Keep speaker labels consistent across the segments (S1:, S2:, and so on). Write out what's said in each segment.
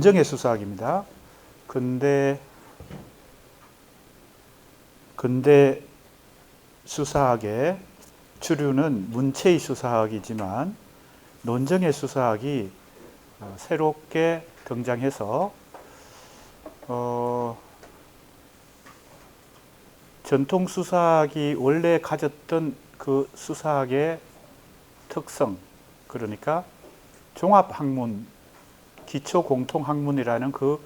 S1: 논정의 수사학입니다. 근대 수사학의 주류는 문체의 수사학이지만 논정의 수사학이 새롭게 등장해서 전통 수사학이 원래 가졌던 그 수사학의 특성, 그러니까 종합학문, 기초공통학문이라는 그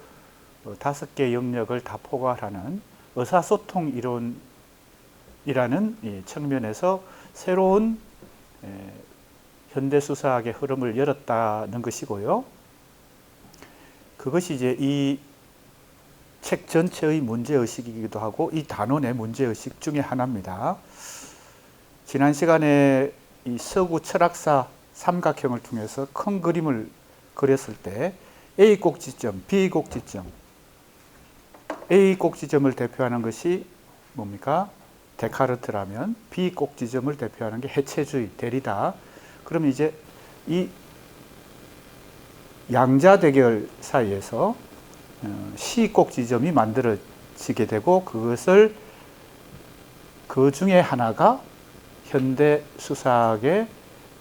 S1: 5개 영역을 다 포괄하는 의사소통 이론이라는 측면에서 새로운 현대수사학의 흐름을 열었다는 것이고요. 그것이 이제 이 책 전체의 문제의식이기도 하고 이 단원의 문제의식 중에 하나입니다. 지난 시간에 이 서구 철학사 삼각형을 통해서 큰 그림을 그렸을 때 A 꼭지점, B 꼭지점, A 꼭지점을 대표하는 것이 뭡니까? 데카르트라면 B 꼭지점을 대표하는 게 해체주의, 데리다. 그러면 이제 이 양자 대결 사이에서 C 꼭지점이 만들어지게 되고 그것을 그 중에 하나가 현대 수사학의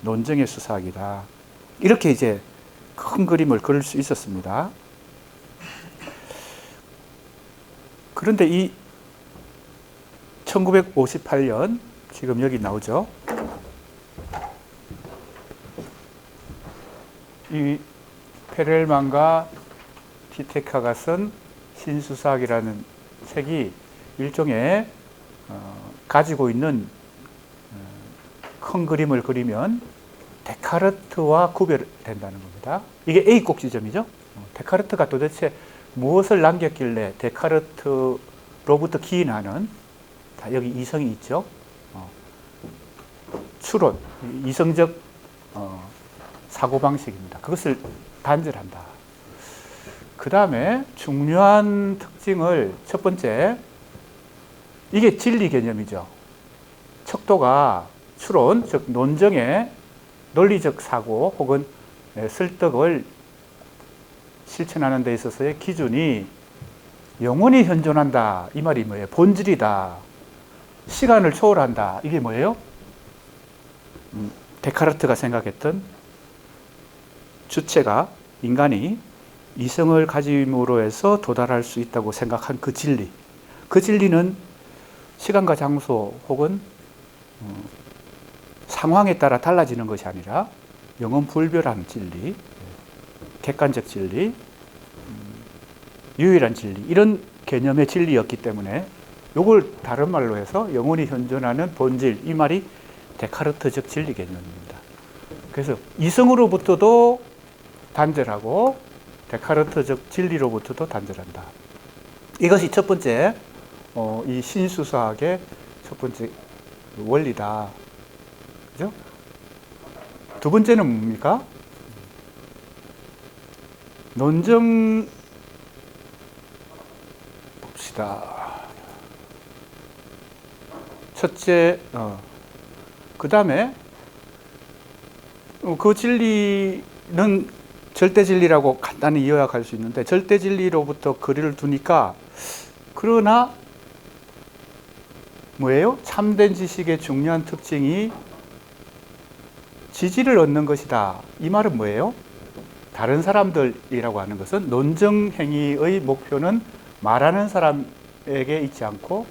S1: 논정의 수사학이다. 이렇게 이제 큰 그림을 그릴 수 있었습니다. 그런데 이 1958년 지금 여기 나오죠. 이 페렐만과 티테카가 쓴 신수사학이라는 책이 일종의 가지고 있는 큰 그림을 그리면 데카르트와 구별된다는 겁니다. 이게 A 꼭지점이죠. 데카르트가 도대체 무엇을 남겼길래 데카르트로부터 기인하는 여기 이성이 있죠. 추론, 이성적 사고방식입니다. 그것을 단절한다. 그 다음에 중요한 특징을 첫 번째, 이게 진리 개념이죠. 척도가 추론, 즉 논정의 논리적 사고 혹은 설득을 실천하는 데 있어서의 기준이 영원히 현존한다. 이 말이 뭐예요? 본질이다. 시간을 초월한다. 이게 뭐예요? 데카르트가 생각했던 주체가, 인간이 이성을 가짐으로 해서 도달할 수 있다고 생각한 그 진리. 그 진리는 시간과 장소 혹은 상황에 따라 달라지는 것이 아니라 영원불변한 진리, 객관적 진리, 유일한 진리, 이런 개념의 진리였기 때문에 이걸 다른 말로 해서 영원히 현존하는 본질, 이 말이 데카르트적 진리 개념입니다. 그래서 이성으로부터도 단절하고 데카르트적 진리로부터도 단절한다. 이것이 첫 번째 이 신수사학의 첫 번째 원리다. 그죠? 두 번째는 뭡니까? 논정 봅시다. 첫째, 그 다음에 그 진리는 절대 진리라고 간단히 요약할 수 있는데 절대 진리로부터 거리를 두니까 그러나 뭐예요? 참된 지식의 중요한 특징이 지지를 얻는 것이다. 이 말은 뭐예요? 다른 사람들이라고 하는 것은 논정 행위의 목표는 말하는 사람에게 있지 않고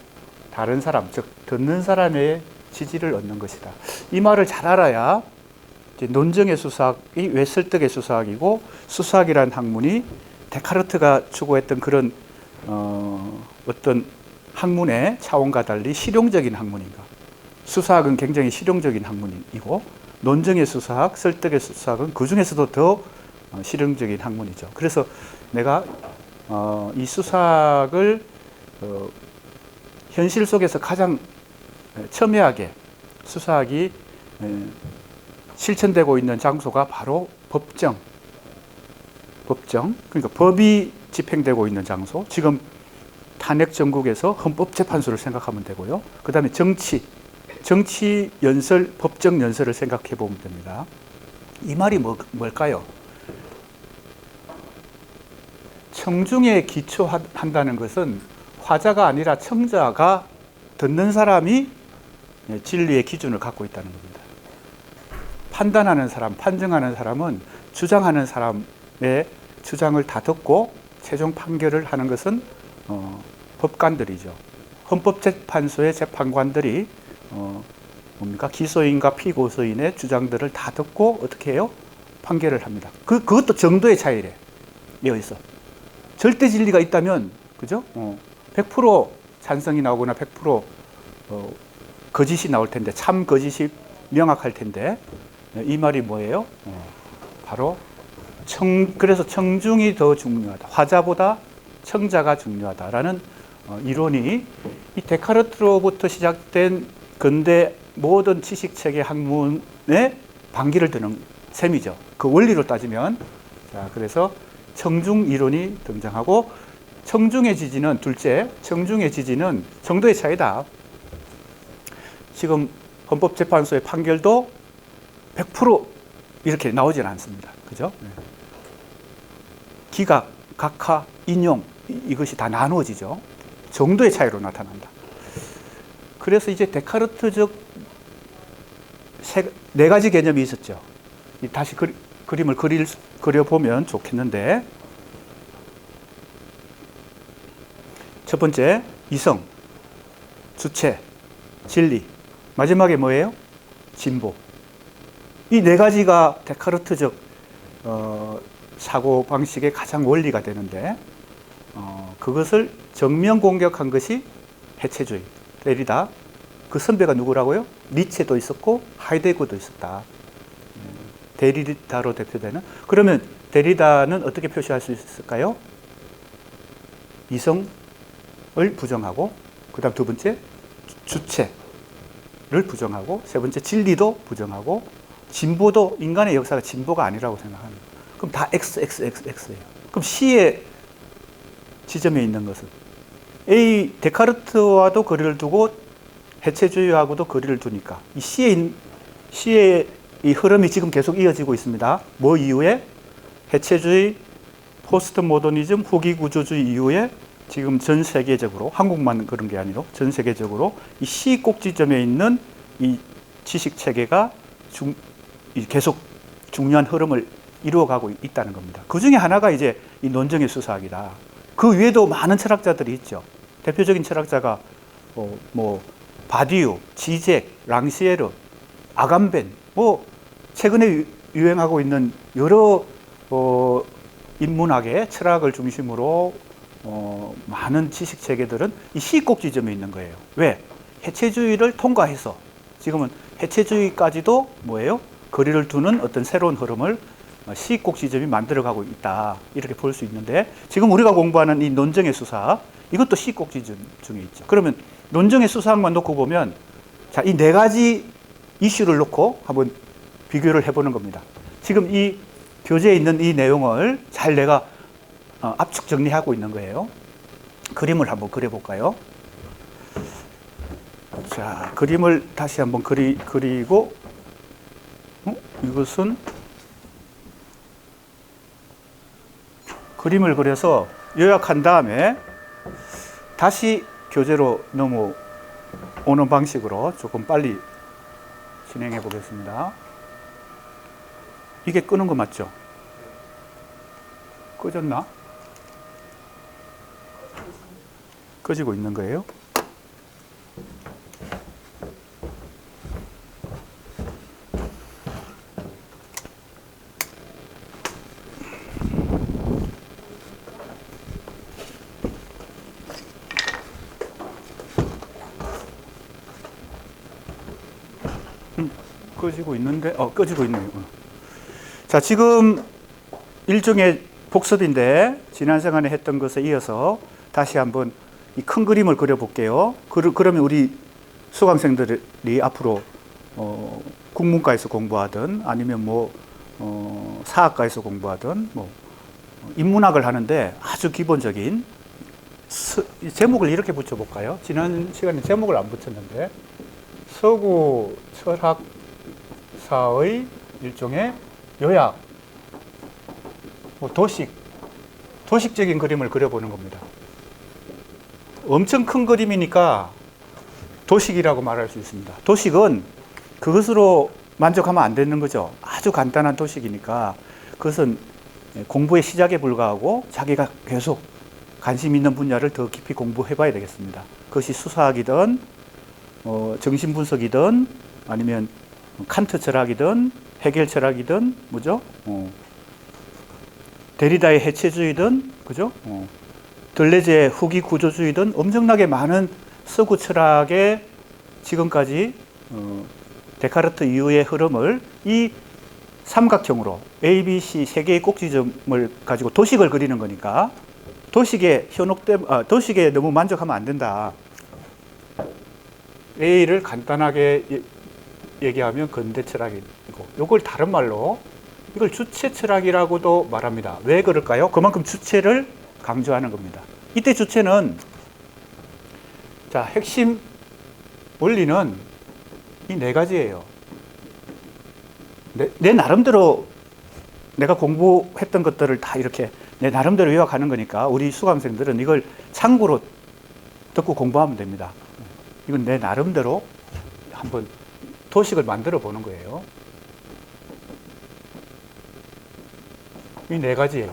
S1: 다른 사람, 즉 듣는 사람의 지지를 얻는 것이다. 이 말을 잘 알아야 논정의 수사학이 왜 설득의 수사학이고 수사학이라는 학문이 데카르트가 추구했던 그런 어떤 학문의 차원과 달리 실용적인 학문인가. 수사학은 굉장히 실용적인 학문이고 논정의 수사학, 설득의 수사학은 그 중에서도 더 실용적인 학문이죠. 그래서 내가 이 수사학을 현실 속에서 가장 첨예하게 수사학이 실천되고 있는 장소가 바로 법정, 그러니까 법이 집행되고 있는 장소. 지금 탄핵 정국에서 헌법재판소를 생각하면 되고요. 그 다음에 정치 연설, 법정 연설을 생각해 보면 됩니다. 이 말이 뭘까요? 청중에 기초한다는 것은 화자가 아니라 청자가 듣는 사람이 진리의 기준을 갖고 있다는 겁니다. 판단하는 사람, 판정하는 사람은 주장하는 사람의 주장을 다 듣고 최종 판결을 하는 것은 법관들이죠. 헌법재판소의 재판관들이 기소인과 피고소인의 주장들을 다 듣고 어떻게 해요? 판결을 합니다. 그것도 정도의 차이래. 여기서 절대 진리가 있다면, 그죠? 100% 찬성이 나오거나 100% 거짓이 나올 텐데, 참 거짓이 명확할 텐데, 이 말이 뭐예요? 바로 그래서 청중이 더 중요하다. 화자보다 청자가 중요하다라는 이론이 이 데카르트로부터 시작된 근대 모든 지식체계 학문에 반기를 드는 셈이죠. 그 원리로 따지면. 자, 그래서 청중 이론이 등장하고, 청중의 지지는 둘째, 청중의 지지는 정도의 차이다. 지금 헌법재판소의 판결도 100% 이렇게 나오지는 않습니다. 그죠? 기각, 각하, 인용, 이것이 다 나누어지죠. 정도의 차이로 나타난다. 그래서 이제 데카르트적 네 가지 개념이 있었죠. 다시 그림을 그려보면 좋겠는데, 첫 번째, 이성, 주체, 진리. 마지막에 뭐예요? 진보. 이 네 가지가 데카르트적 사고 방식의 가장 원리가 되는데, 그것을 정면 공격한 것이 해체주의, 데리다. 그 선배가 누구라고요? 니체도 있었고 하이데거도 있었다. 데리다로 대표되는. 그러면 데리다는 어떻게 표시할 수 있을까요? 이성을 부정하고, 그 다음 두 번째 주체를 부정하고, 세 번째 진리도 부정하고, 진보도, 인간의 역사가 진보가 아니라고 생각합니다. 그럼 다 XXXX예요. 그럼 C의 지점에 있는 것은 A, 데카르트와도 거리를 두고 해체주의하고도 거리를 두니까 이 C의 이 흐름이 지금 계속 이어지고 있습니다. 뭐 이후에? 해체주의, 포스트 모더니즘, 후기 구조주의 이후에 지금 전 세계적으로, 한국만 그런 게 아니고 전 세계적으로 이 C 꼭지점에 있는 이 지식 체계가 계속 중요한 흐름을 이루어가고 있다는 겁니다. 그 중에 하나가 이제 이 논정의 수사학이다. 그 외에도 많은 철학자들이 있죠. 대표적인 철학자가 바디유, 지젝, 랑시에르, 아감벤, 최근에 유행하고 있는 여러 인문학의 철학을 중심으로 많은 지식 체계들은 이 C 꼭지점에 있는 거예요. 왜? 해체주의를 통과해서 지금은 해체주의까지도 뭐예요? 거리를 두는 어떤 새로운 흐름을 C 꼭지점이 만들어가고 있다. 이렇게 볼 수 있는데, 지금 우리가 공부하는 이 논정의 수사학, 이것도 C 꼭지점 중에 있죠. 그러면 논정의 수사학만 놓고 보면, 자, 이 네 가지 이슈를 놓고 한번 비교를 해보는 겁니다. 지금 이 교재에 있는 이 내용을 잘 내가 압축 정리하고 있는 거예요. 그림을 한번 그려볼까요? 자, 그림을 다시 한번 그리고, 이것은 그림을 그려서 요약한 다음에 다시 교재로 넘어오는 방식으로 조금 빨리 진행해 보겠습니다. 이게 끄는 거 맞죠? 꺼졌나? 꺼지고 있는 거예요? 꺼지고 있는데, 꺼지고 있네요. 자, 지금 일종의 복습인데, 지난 시간에 했던 것에 이어서 다시 한번 이 큰 그림을 그려볼게요. 그러면 우리 수강생들이 앞으로 국문과에서 공부하든 아니면 사학과에서 공부하든 인문학을 하는데 아주 기본적인 제목을 이렇게 붙여볼까요? 지난 시간에 제목을 안 붙였는데, 서구 철학사의 일종의 요약, 도식, 도식적인 그림을 그려보는 겁니다. 엄청 큰 그림이니까 도식이라고 말할 수 있습니다. 도식은 그것으로 만족하면 안 되는 거죠. 아주 간단한 도식이니까 그것은 공부의 시작에 불과하고 자기가 계속 관심 있는 분야를 더 깊이 공부해 봐야 되겠습니다. 그것이 수사학이든 정신분석이든 아니면 칸트 철학이든 헤겔 철학이든 뭐죠? 데리다의 해체주의든 그죠? 들레즈의 후기 구조주의든 엄청나게 많은 서구 철학의 지금까지 데카르트 이후의 흐름을 이 삼각형으로 A, B, C 세 개의 꼭지점을 가지고 도식을 그리는 거니까 도식에 도식에 너무 만족하면 안 된다. A를 간단하게 얘기하면 근대 철학이고, 이걸 다른 말로 이걸 주체 철학이라고도 말합니다. 왜 그럴까요? 그만큼 주체를 강조하는 겁니다. 이때 주체는 자, 핵심 원리는 이 네 가지예요. 내 나름대로 내가 공부했던 것들을 다 이렇게 내 나름대로 요약하는 거니까 우리 수강생들은 이걸 참고로 듣고 공부하면 됩니다. 이건 내 나름대로 한번 도식을 만들어 보는 거예요. 이 네 가지예요.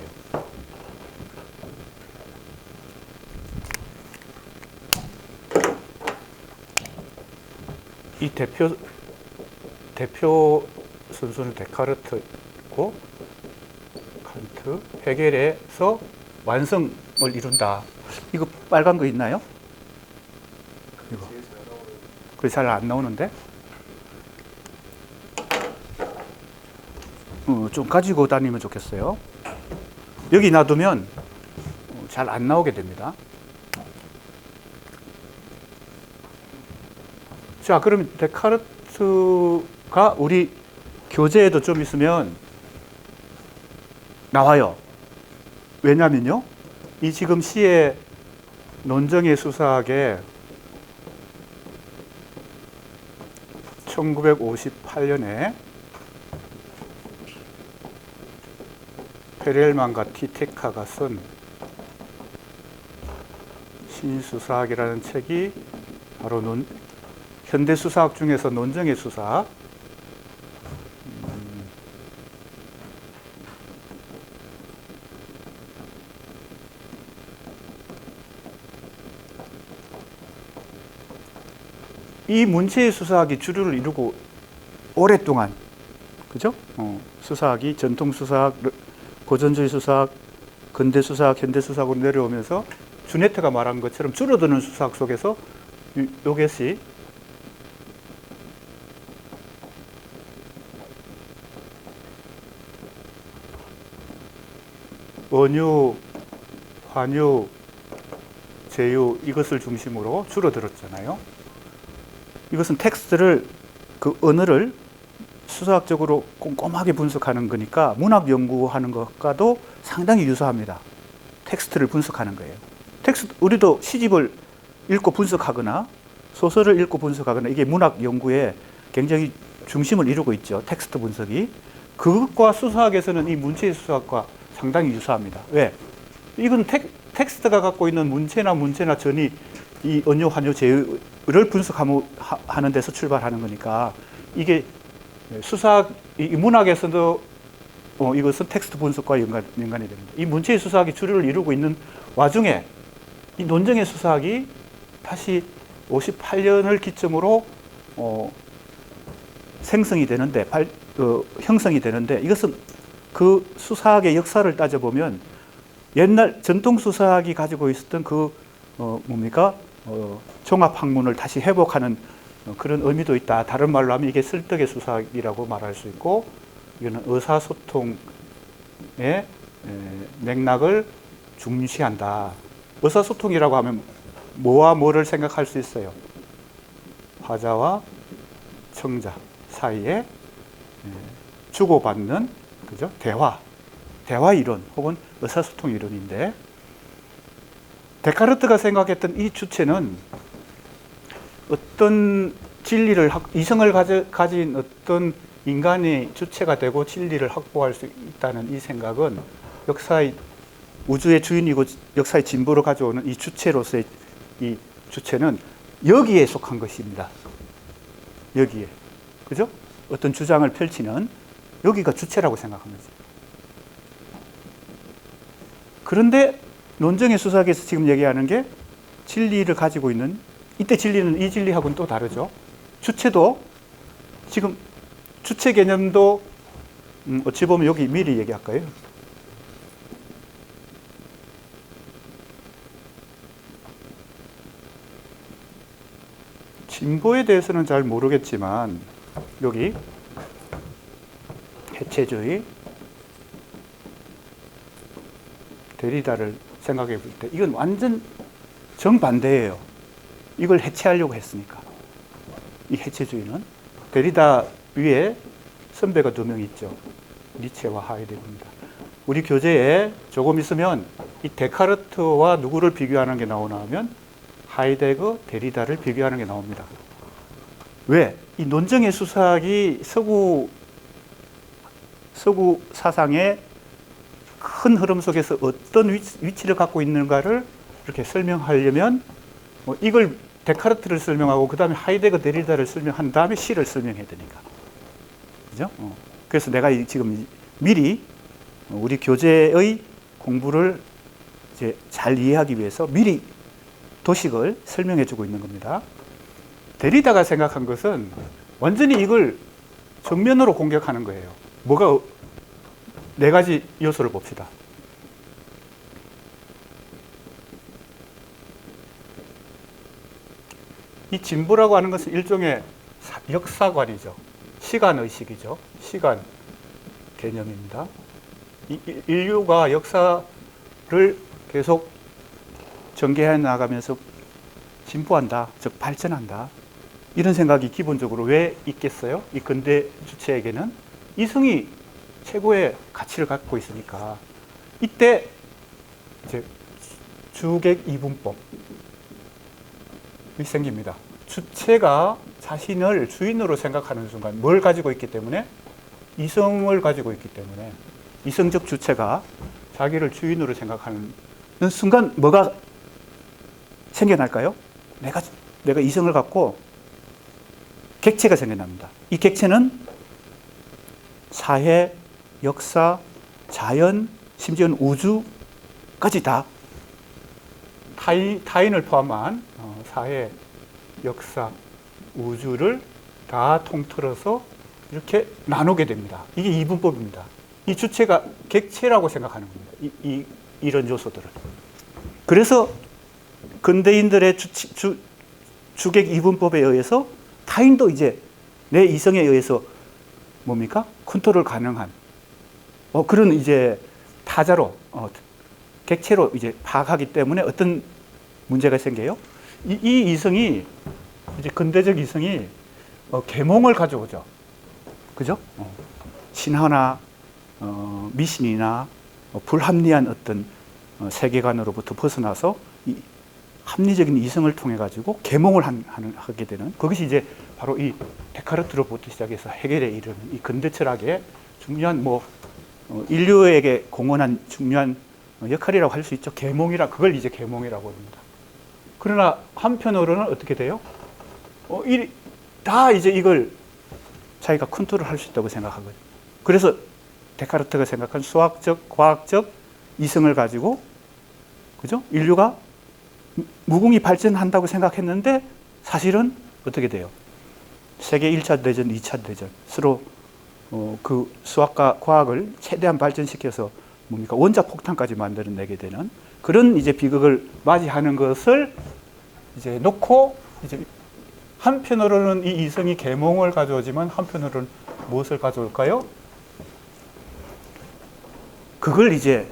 S1: 이 대표 선수는 데카르트고 칸트, 헤겔에서 완성을 이룬다. 이거 빨간 거 있나요? 이거. 그게 잘 안 나오는데? 좀 가지고 다니면 좋겠어요. 여기 놔두면 잘 안 나오게 됩니다. 자, 그럼 데카르트가 우리 교재에도 좀 있으면 나와요. 왜냐면요, 이 지금 시의 논정의 수사학에 1958년에 페렐만과 티테카가 쓴 신수사학이라는 책이 바로 현대 수사학 중에서 논정의 수사학, 이 문체의 수사학이 주류를 이루고 오랫동안, 그죠? 수사학이 전통 수사학, 고전주의 수사학, 근대 수사학, 현대 수사학으로 내려오면서 주네트가 말한 것처럼 줄어드는 수사학 속에서 이것이 원유, 환유, 제유 이것을 중심으로 줄어들었잖아요. 이것은 텍스트를 그 언어를 수사학적으로 꼼꼼하게 분석하는 거니까 문학 연구하는 것과도 상당히 유사합니다. 텍스트를 분석하는 거예요. 우리도 시집을 읽고 분석하거나 소설을 읽고 분석하거나 이게 문학 연구에 굉장히 중심을 이루고 있죠. 텍스트 분석이. 그것과 수사학에서는 이 문체의 수사학과 상당히 유사합니다. 왜? 이건 텍스트가 갖고 있는 문체나 전이 이 언유, 환유, 제의를 분석하는 데서 출발하는 거니까 이게 수사학, 이 문학에서도 이것은 텍스트 분석과 연관이 됩니다. 이 문체의 수사학이 주류를 이루고 있는 와중에 이 논정의 수사학이 다시 58년을 기점으로 생성이 되는데, 형성이 되는데 이것은 그 수사학의 역사를 따져보면 옛날 전통 수사학이 가지고 있었던 그 종합학문을 다시 회복하는 그런 의미도 있다. 다른 말로 하면 이게 설득의 수사학이라고 말할 수 있고, 이거는 의사소통의 맥락을 중시한다. 의사소통이라고 하면 뭐와 뭐를 생각할 수 있어요? 화자와 청자 사이에 주고받는, 그죠? 대화 이론 혹은 의사소통 이론인데, 데카르트가 생각했던 이 주체는 어떤 진리를, 이성을 가진 어떤 인간이 주체가 되고 진리를 확보할 수 있다는 이 생각은 역사의 우주의 주인이고 역사의 진보로 가져오는 이 주체로서의 이 주체는 여기에 속한 것입니다. 여기에. 그죠? 어떤 주장을 펼치는 여기가 주체라고 생각한 거죠. 그런데 논정의 수사학에서 지금 얘기하는 게 진리를 가지고 있는, 이때 진리는 이 진리하고는 또 다르죠. 주체도 지금 주체 개념도 어찌 보면 여기 미리 얘기할까요? 진보에 대해서는 잘 모르겠지만 여기 해체주의, 데리다를 생각해 볼 때 이건 완전 정반대예요. 이걸 해체하려고 했으니까. 이 해체주의는 데리다 위에 선배가 2명 있죠. 니체와 하이데거입니다. 우리 교재에 조금 있으면 이 데카르트와 누구를 비교하는 게 나오나 하면 하이데거, 데리다를 비교하는 게 나옵니다. 왜? 이 논정의 수사학이 서구 사상의 큰 흐름 속에서 어떤 위치를 갖고 있는가를 이렇게 설명하려면 이걸 데카르트를 설명하고 그 다음에 하이데거, 데리다를 설명한 다음에 시를 설명해야 되니까. 그죠? 그래서 내가 지금 미리 우리 교재의 공부를 이제 잘 이해하기 위해서 미리 도식을 설명해 주고 있는 겁니다. 데리다가 생각한 것은 완전히 이걸 정면으로 공격하는 거예요. 뭐가 4가지 요소를 봅시다. 이 진보라고 하는 것은 일종의 역사관이죠. 시간의식이죠. 시간 개념입니다. 인류가 역사를 계속 전개해 나가면서 진보한다, 즉 발전한다. 이런 생각이 기본적으로 왜 있겠어요? 이 근대 주체에게는 이성이 최고의 가치를 갖고 있으니까. 이때 이제 주객 이분법이 생깁니다. 주체가 자신을 주인으로 생각하는 순간 뭘 가지고 있기 때문에? 이성을 가지고 있기 때문에 이성적 주체가 자기를 주인으로 생각하는 순간 뭐가 생겨날까요? 내가 이성을 갖고 객체가 생겨납니다. 이 객체는 사회, 역사, 자연, 심지어는 우주까지 다 타인을 포함한 사회, 역사, 우주를 다 통틀어서 이렇게 나누게 됩니다. 이게 이분법입니다. 이 주체가 객체라고 생각하는 겁니다. 이런 요소들을. 그래서 근대인들의 주객 이분법에 의해서 타인도 이제 내 이성에 의해서 뭡니까? 컨트롤 가능한 그런 이제 타자로 객체로 이제 파악하기 때문에 어떤 문제가 생겨요? 이 이성이 이제 근대적 이성이 계몽을 가져오죠. 그죠? 신화나 미신이나 불합리한 어떤 세계관으로부터 벗어나서 이 합리적인 이성을 통해 가지고 계몽을 하게 되는 그것이 이제 바로 이 데카르트로부터 시작해서 해결에 이르는 이 근대 철학의 중요한 인류에게 공헌한 중요한 역할이라고 할 수 있죠. 계몽이라 그걸 이제 계몽이라고 합니다. 그러나 한편으로는 어떻게 돼요? 다 이제 이걸 자기가 컨트롤할 수 있다고 생각하거든요. 그래서 데카르트가 생각한 수학적, 과학적 이성을 가지고 그죠? 인류가 무궁히 발전한다고 생각했는데 사실은 어떻게 돼요? 세계 1차 대전, 2차 대전 서로 그 수학과 과학을 최대한 발전시켜서 뭡니까? 원자 폭탄까지 만들어내게 되는 그런 이제 비극을 맞이하는 것을 이제 놓고 이제 한편으로는 이 이성이 계몽을 가져오지만 한편으로는 무엇을 가져올까요? 그걸 이제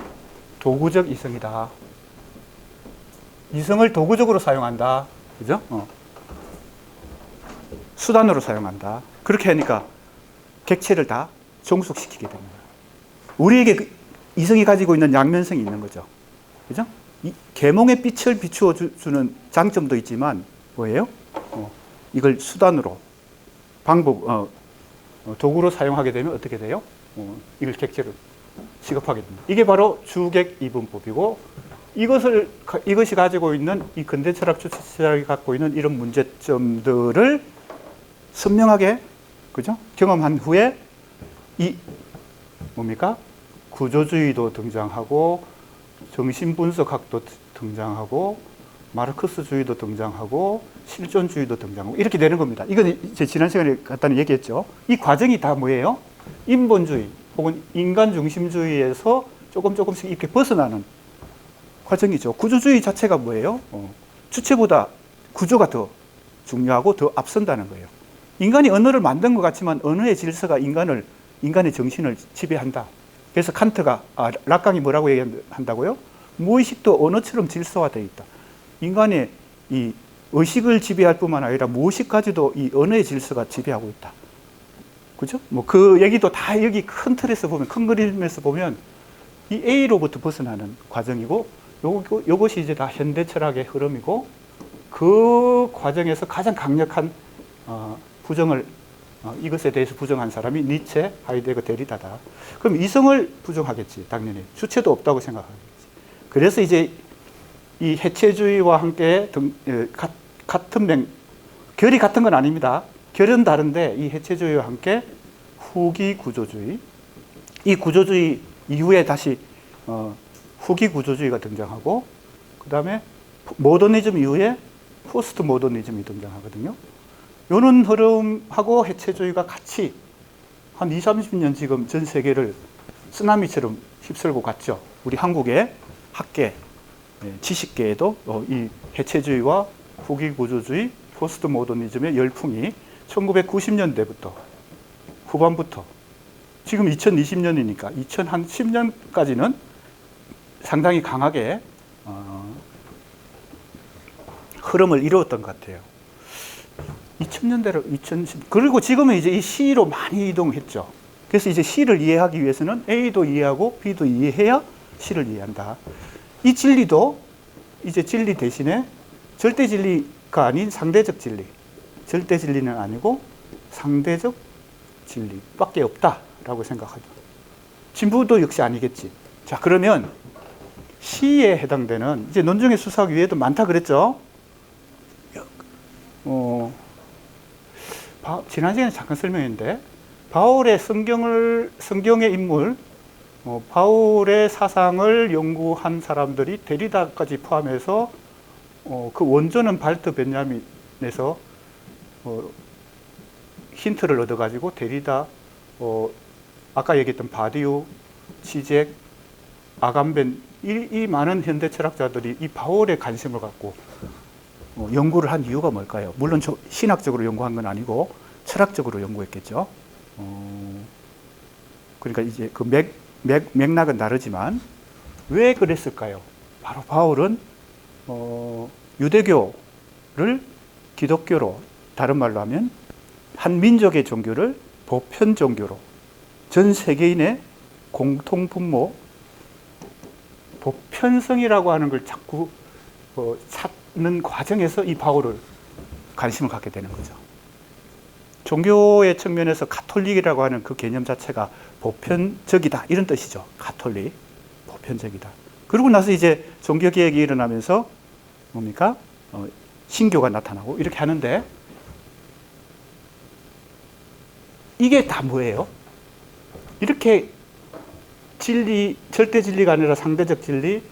S1: 도구적 이성이다. 이성을 도구적으로 사용한다. 그죠? 수단으로 사용한다. 그렇게 하니까 객체를 다 종속시키게 됩니다. 우리에게 이성이 가지고 있는 양면성이 있는 거죠. 그죠? 이 계몽의 빛을 비추어 주는 장점도 있지만 뭐예요? 이걸 수단으로 도구로 사용하게 되면 어떻게 돼요? 이걸 객체로 취급하게 됩니다. 이게 바로 주객 이분법이고 이것이 가지고 있는 이 근대 철학, 주체 철학이 갖고 있는 이런 문제점들을 선명하게 그죠? 경험한 후에 이 뭡니까? 구조주의도 등장하고 정신분석학도 등장하고 마르크스주의도 등장하고 실존주의도 등장하고 이렇게 되는 겁니다. 이건 제 지난 시간에 간단히 얘기했죠. 이 과정이 다 뭐예요? 인본주의 혹은 인간중심주의에서 조금씩 이렇게 벗어나는 과정이죠. 구조주의 자체가 뭐예요? 주체보다 구조가 더 중요하고 더 앞선다는 거예요. 인간이 언어를 만든 것 같지만 언어의 질서가 인간의 정신을 지배한다. 그래서 락강이 뭐라고 얘기한다고요? 무의식도 언어처럼 질서화되어 있다. 인간의 이 의식을 지배할 뿐만 아니라 무의식까지도 이 언어의 질서가 지배하고 있다. 그죠? 뭐 그 얘기도 다 여기 큰 틀에서 보면, 큰 그림에서 보면 이 A로부터 벗어나는 과정이고 요것이 이제 다 현대 철학의 흐름이고 그 과정에서 가장 강력한 부정을 이것에 대해서 부정한 사람이 니체, 하이데거, 데리다다. 그럼 이성을 부정하겠지, 당연히. 주체도 없다고 생각하겠지. 그래서 이제 이 해체주의와 함께 결이 같은 건 아닙니다. 결은 다른데 이 해체주의와 함께 후기 구조주의, 이 구조주의 이후에 다시 후기 구조주의가 등장하고 그 다음에 모더니즘 이후에 포스트 모더니즘이 등장하거든요. 이런 흐름하고 해체주의가 같이 한 20, 30년 지금 전 세계를 쓰나미처럼 휩쓸고 갔죠. 우리 한국의 학계, 지식계에도 이 해체주의와 후기 구조주의, 포스트 모더니즘의 열풍이 1990년대부터 후반부터 지금 2020년이니까 2010년까지는 상당히 강하게 흐름을 이루었던 것 같아요. 2000년대로 2010 그리고 지금은 이제 이 C로 많이 이동했죠. 그래서 이제 C를 이해하기 위해서는 A도 이해하고 B도 이해해야 C를 이해한다. 이 진리도 이제 진리 대신에 절대 진리가 아닌 상대적 진리, 절대 진리는 아니고 상대적 진리밖에 없다라고 생각하죠. 진부도 역시 아니겠지. 자, 그러면 C에 해당되는 이제 논증의 수사학 위에도 많다 그랬죠. 지난 시간에 잠깐 설명했는데 바울의 성경의 인물, 바울의 사상을 연구한 사람들이 데리다까지 포함해서 그 원조는 발트 벤야민에서 힌트를 얻어가지고 데리다, 아까 얘기했던 바디우, 지젝, 아감벤 이 많은 현대 철학자들이 이 바울에 관심을 갖고 연구를 한 이유가 뭘까요? 물론 신학적으로 연구한 건 아니고 철학적으로 연구했겠죠. 그러니까 이제 그 맥락은 다르지만 왜 그랬을까요? 바로 바울은 유대교를 기독교로, 다른 말로 하면 한 민족의 종교를 보편 종교로 전 세계인의 공통 분모, 보편성이라고 하는 걸 자꾸 찾는 과정에서 이 바울을 관심을 갖게 되는 거죠. 종교의 측면에서 가톨릭이라고 하는 그 개념 자체가 보편적이다 이런 뜻이죠. 가톨릭, 보편적이다. 그러고 나서 이제 종교개혁이 일어나면서 뭡니까? 신교가 나타나고 이렇게 하는데 이게 다 뭐예요? 이렇게 진리, 절대 진리가 아니라 상대적 진리,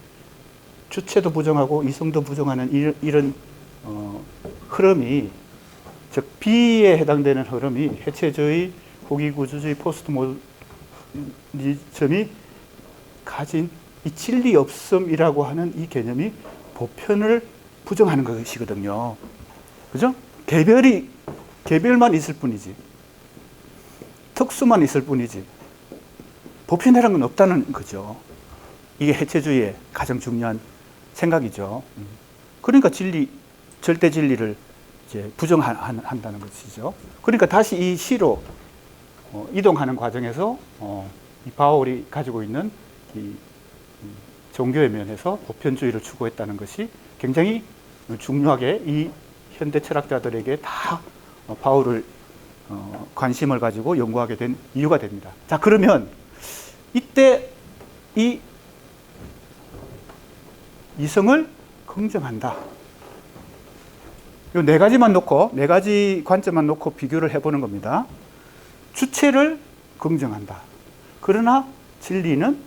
S1: 주체도 부정하고 이성도 부정하는 이런 흐름이, 즉 B에 해당되는 흐름이 해체주의, 후기구조주의, 포스트 모더니즘이 가진 이 진리 없음이라고 하는 이 개념이 보편을 부정하는 것이거든요. 그죠? 개별만 있을 뿐이지, 특수만 있을 뿐이지 보편이라는 건 없다는 거죠. 이게 해체주의의 가장 중요한 생각이죠. 그러니까 절대 진리를 이제 부정한다는 것이죠. 그러니까 다시 이 C로 이동하는 과정에서 이 바울이 가지고 있는 이 종교의 면에서 보편주의를 추구했다는 것이 굉장히 중요하게 이 현대 철학자들에게 다 바울을 관심을 가지고 연구하게 된 이유가 됩니다. 자, 그러면 이때 이 이성을 긍정한다. 이 네 가지만 놓고, 네 가지 관점만 놓고 비교를 해보는 겁니다. 주체를 긍정한다. 그러나 진리는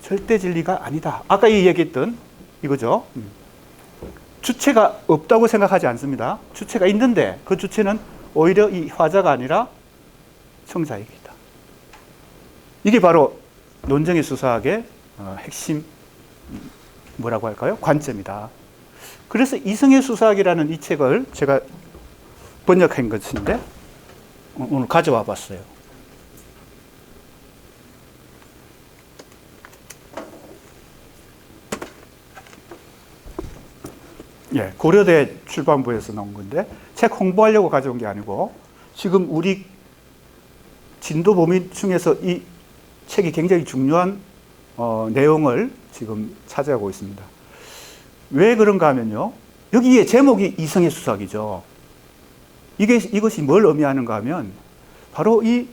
S1: 절대 진리가 아니다. 아까 이 얘기했던 이거죠. 주체가 없다고 생각하지 않습니다. 주체가 있는데 그 주체는 오히려 이 화자가 아니라 청자에게다. 이게 바로 논정의 수사학의 핵심 뭐라고 할까요? 관점이다. 그래서 이성의 수사학이라는 이 책을 제가 번역한 것인데 오늘 가져와 봤어요. 예, 고려대 출판부에서 나온 건데 책 홍보하려고 가져온 게 아니고 지금 우리 진도 범위 중에서 이 책이 굉장히 중요한 내용을 지금 차지하고 있습니다. 왜 그런가 하면요. 여기에 제목이 이성의 수사학이죠. 이것이 뭘 의미하는가 하면 바로 이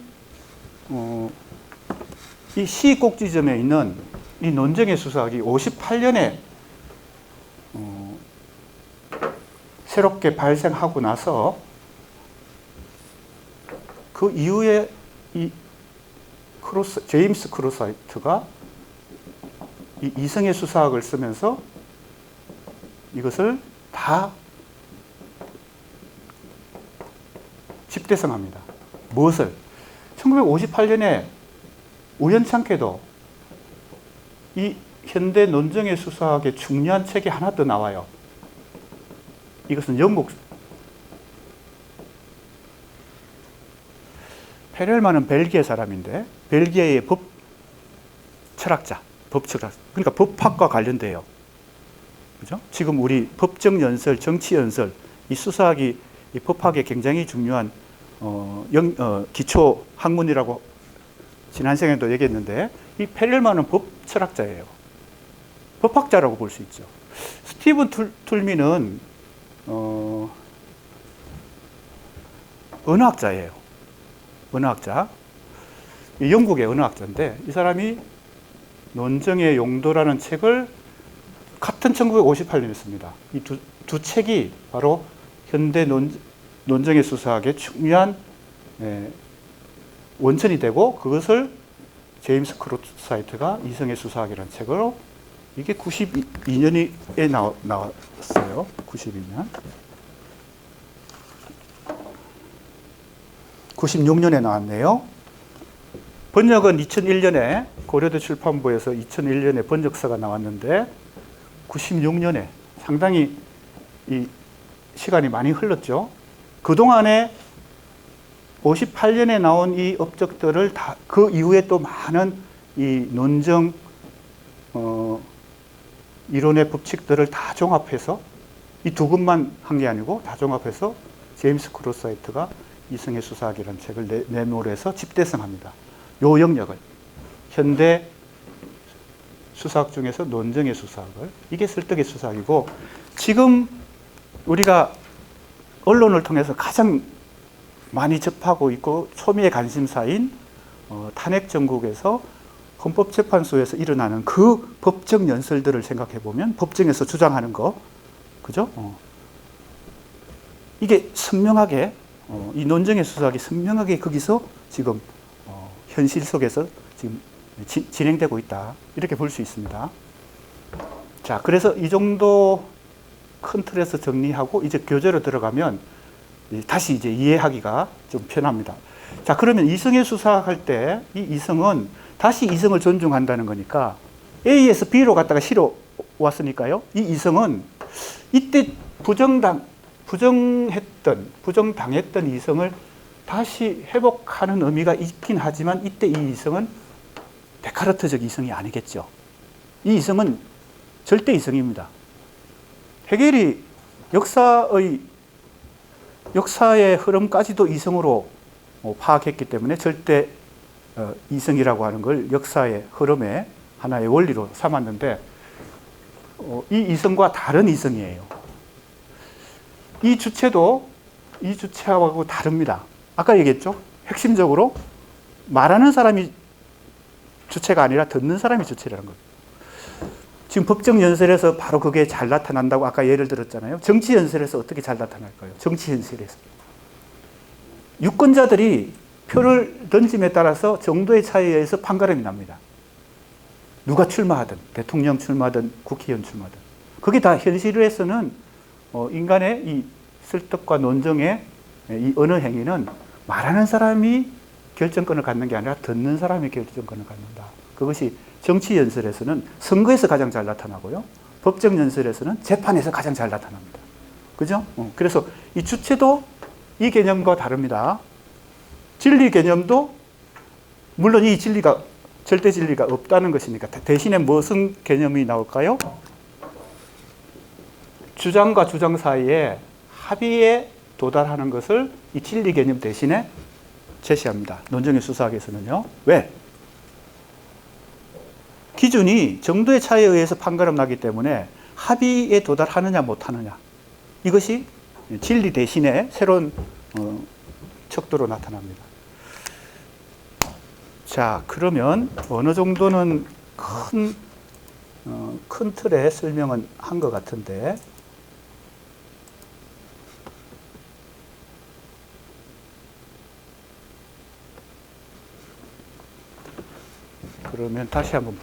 S1: 시 꼭지점에 있는 이 논정의 수사학이 58년에 새롭게 발생하고 나서 그 이후에 이 제임스 크로사이트가 이 이성의 수사학을 쓰면서 이것을 다 집대성합니다. 무엇을? 1958년에 우연찮게도 이 현대 논정의 수사학의 중요한 책이 하나 더 나와요. 이것은 영국 페렐만은 벨기에 사람인데 벨기에의 법철학자, 그러니까 법학과 관련돼요. 그죠? 지금 우리 법정 연설, 정치 연설, 이 수사학이 이 법학에 굉장히 중요한 기초 학문이라고 지난 시간에도 얘기했는데 이 페렐만은 법철학자예요. 법학자라고 볼 수 있죠. 스티븐 툴미는 언어학자예요. 언어학자. 영국의 언어학자인데 이 사람이 논정의 용도라는 책을 같은 1958년에 씁니다. 이 두 책이 바로 현대 논정의 수사학의 중요한 원천이 되고 그것을 제임스 크로사이트가 이성의 수사학이라는 책으로 이게 92년에 나왔어요. 92년. 96년에 나왔네요. 번역은 2001년에 고려대 출판부에서 2001년에 번역서가 나왔는데 96년에 상당히 이 시간이 많이 흘렀죠. 그동안에 58년에 나온 이 업적들을 다 그 이후에 또 많은 이 논정 이론의 법칙들을 다 종합해서 이 두 권만 한 게 아니고 다 종합해서 제임스 크로사이트가 이성의 수사학이라는 책을 내놓으해서 집대성합니다. 요 영역을 현대 수사학 중에서 논정의 수사학을 이게 설득의 수사학이고 지금 우리가 언론을 통해서 가장 많이 접하고 있고 초미의 관심사인 탄핵 정국에서 헌법재판소에서 일어나는 그 법정 연설들을 생각해 보면 법정에서 주장하는 거, 그죠? 이게 선명하게 이 논정의 수사학이 선명하게 거기서 지금 현실 속에서 지금 진행되고 있다 이렇게 볼 수 있습니다. 자, 그래서 이 정도 큰 틀에서 정리하고 이제 교재로 들어가면 다시 이제 이해하기가 좀 편합니다. 자, 그러면 이성의 수사할 때 이 이성은 다시 이성을 존중한다는 거니까 A에서 B로 갔다가 C로 왔으니까요. 이 이성은 이때 부정당했던 이성을 다시 회복하는 의미가 있긴 하지만 이때 이 이성은 데카르트적 이성이 아니겠죠. 이 이성은 절대 이성입니다. 헤겔이 역사의 흐름까지도 이성으로 파악했기 때문에 절대 이성이라고 하는 걸 역사의 흐름의 하나의 원리로 삼았는데 이 이성과 다른 이성이에요. 이 주체도 이 주체하고 다릅니다. 아까 얘기했죠? 핵심적으로 말하는 사람이 주체가 아니라 듣는 사람이 주체라는 거예요. 지금 법정 연설에서 바로 그게 잘 나타난다고 아까 예를 들었잖아요. 정치 연설에서 어떻게 잘 나타날까요? 정치 연설에서. 유권자들이 표를 던짐에 따라서 정도의 차이에 의해서 판가름이 납니다. 누가 출마하든, 대통령 출마하든, 국회의원 출마하든. 그게 다 현실에서는 인간의 이 설득과 논정의 이 언어 행위는 말하는 사람이 결정권을 갖는 게 아니라 듣는 사람이 결정권을 갖는다. 그것이 정치 연설에서는 선거에서 가장 잘 나타나고요. 법정 연설에서는 재판에서 가장 잘 나타납니다. 그죠? 그래서 이 주체도 이 개념과 다릅니다. 진리 개념도 물론 이 진리가 절대 진리가 없다는 것이니까 대신에 무슨 개념이 나올까요? 주장과 주장 사이에 합의에 도달하는 것을 이 진리 개념 대신에 제시합니다. 논정의 수사학에서는요. 왜? 기준이 정도의 차이에 의해서 판가름 나기 때문에 합의에 도달하느냐 못하느냐 이것이 진리 대신에 새로운 척도로 나타납니다. 자, 그러면 어느 정도는 큰 틀의 설명은 한 것 같은데 그러면 다시 한번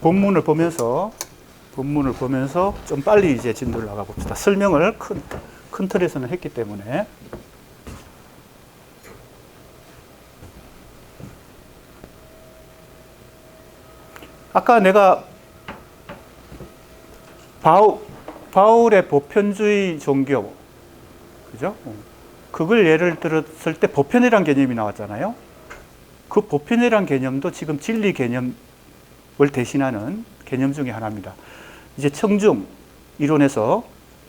S1: 본문을 보면서 좀 빨리 이제 진도를 나가 봅시다. 설명을 큰 틀에서는 했기 때문에. 아까 내가 바울의 보편주의 종교, 그죠? 그걸 예를 들었을 때 보편이란 개념이 나왔잖아요. 그 보편이란 개념도 지금 진리 개념을 대신하는 개념 중에 하나입니다. 이제 청중 이론에서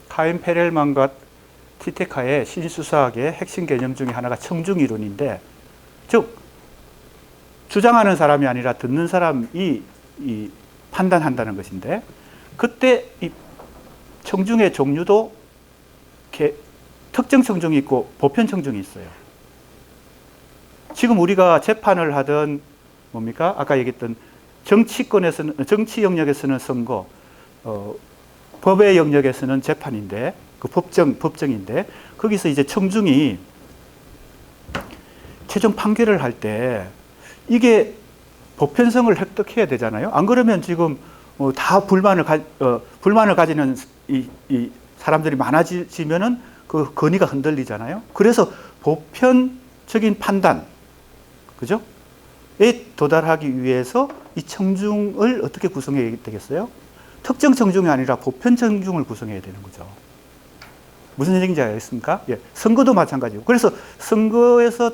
S1: 카인 페렐만과 티테카의 신수사학의 핵심 개념 중에 하나가 청중 이론인데, 즉 주장하는 사람이 아니라 듣는 사람이 판단한다는 것인데, 그때 이 청중의 종류도 특정 청중이 있고 보편 청중이 있어요. 지금 우리가 재판을 하던 뭡니까? 아까 얘기했던 정치권에서는, 정치 영역에서는 선거, 법의 영역에서는 재판인데, 그 법정인데, 거기서 이제 청중이 최종 판결을 할 때 이게 보편성을 획득해야 되잖아요. 안 그러면 지금 다 불만을 가지는 이 사람들이 많아지면은 그 권위가 흔들리잖아요. 그래서 보편적인 판단, 그죠? 에 도달하기 위해서 이 청중을 어떻게 구성해야 되겠어요? 특정 청중이 아니라 보편 청중을 구성해야 되는 거죠. 무슨 얘기인지 알겠습니까? 예, 선거도 마찬가지고. 그래서 선거에서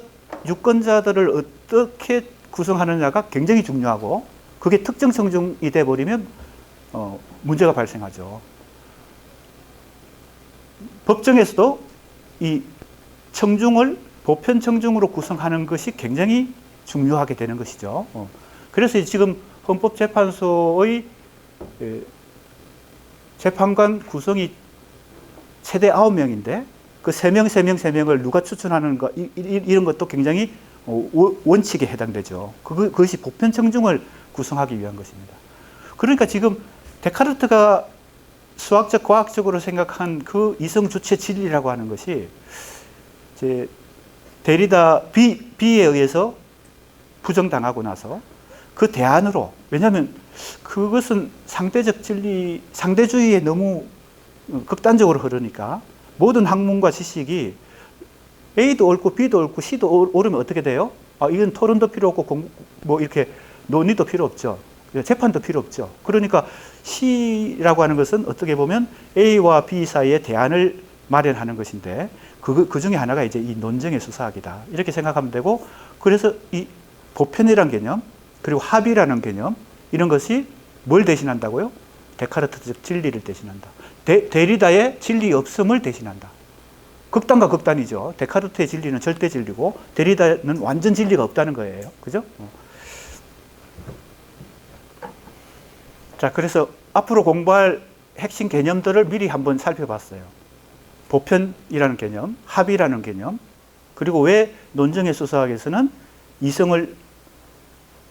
S1: 유권자들을 어떻게 구성하느냐가 굉장히 중요하고, 그게 특정 청중이 돼버리면 문제가 발생하죠. 법정에서도 이 청중을 보편 청중으로 구성하는 것이 굉장히 중요하게 되는 것이죠. 그래서 지금 헌법재판소의 재판관 구성이 최대 9명인데 그 3명을 누가 추천하는가 이런 것도 굉장히 원칙에 해당되죠. 그것이 보편 청중을 구성하기 위한 것입니다. 그러니까 지금 데카르트가 수학적 과학적으로 생각한 그 이성 주체 진리라고 하는 것이 이제 데리다 B에 의해서 부정당하고 나서 그 대안으로, 왜냐하면 그것은 상대적 진리, 상대주의에 너무 극단적으로 흐르니까 모든 학문과 지식이 A도 옳고 B도 옳고 C도 옳으면 어떻게 돼요? 이건 토론도 필요 없고 뭐 이렇게 논의도 필요 없죠. 재판도 필요 없죠. 그러니까 C라고 하는 것은 어떻게 보면 A와 B 사이에 대안을 마련하는 것인데 그 중에 하나가 이제 이 논정의 수사학이다. 이렇게 생각하면 되고, 그래서 이 보편이라는 개념, 그리고 합의라는 개념, 이런 것이 뭘 대신한다고요? 데카르트적 진리를 대신한다. 데리다의 진리 없음을 대신한다. 극단과 극단이죠. 데카르트의 진리는 절대 진리고 데리다는 완전 진리가 없다는 거예요. 그죠? 자, 그래서 앞으로 공부할 핵심 개념들을 미리 한번 살펴봤어요. 보편이라는 개념, 합의라는 개념, 그리고 왜 논정의 수사학에서는 이성을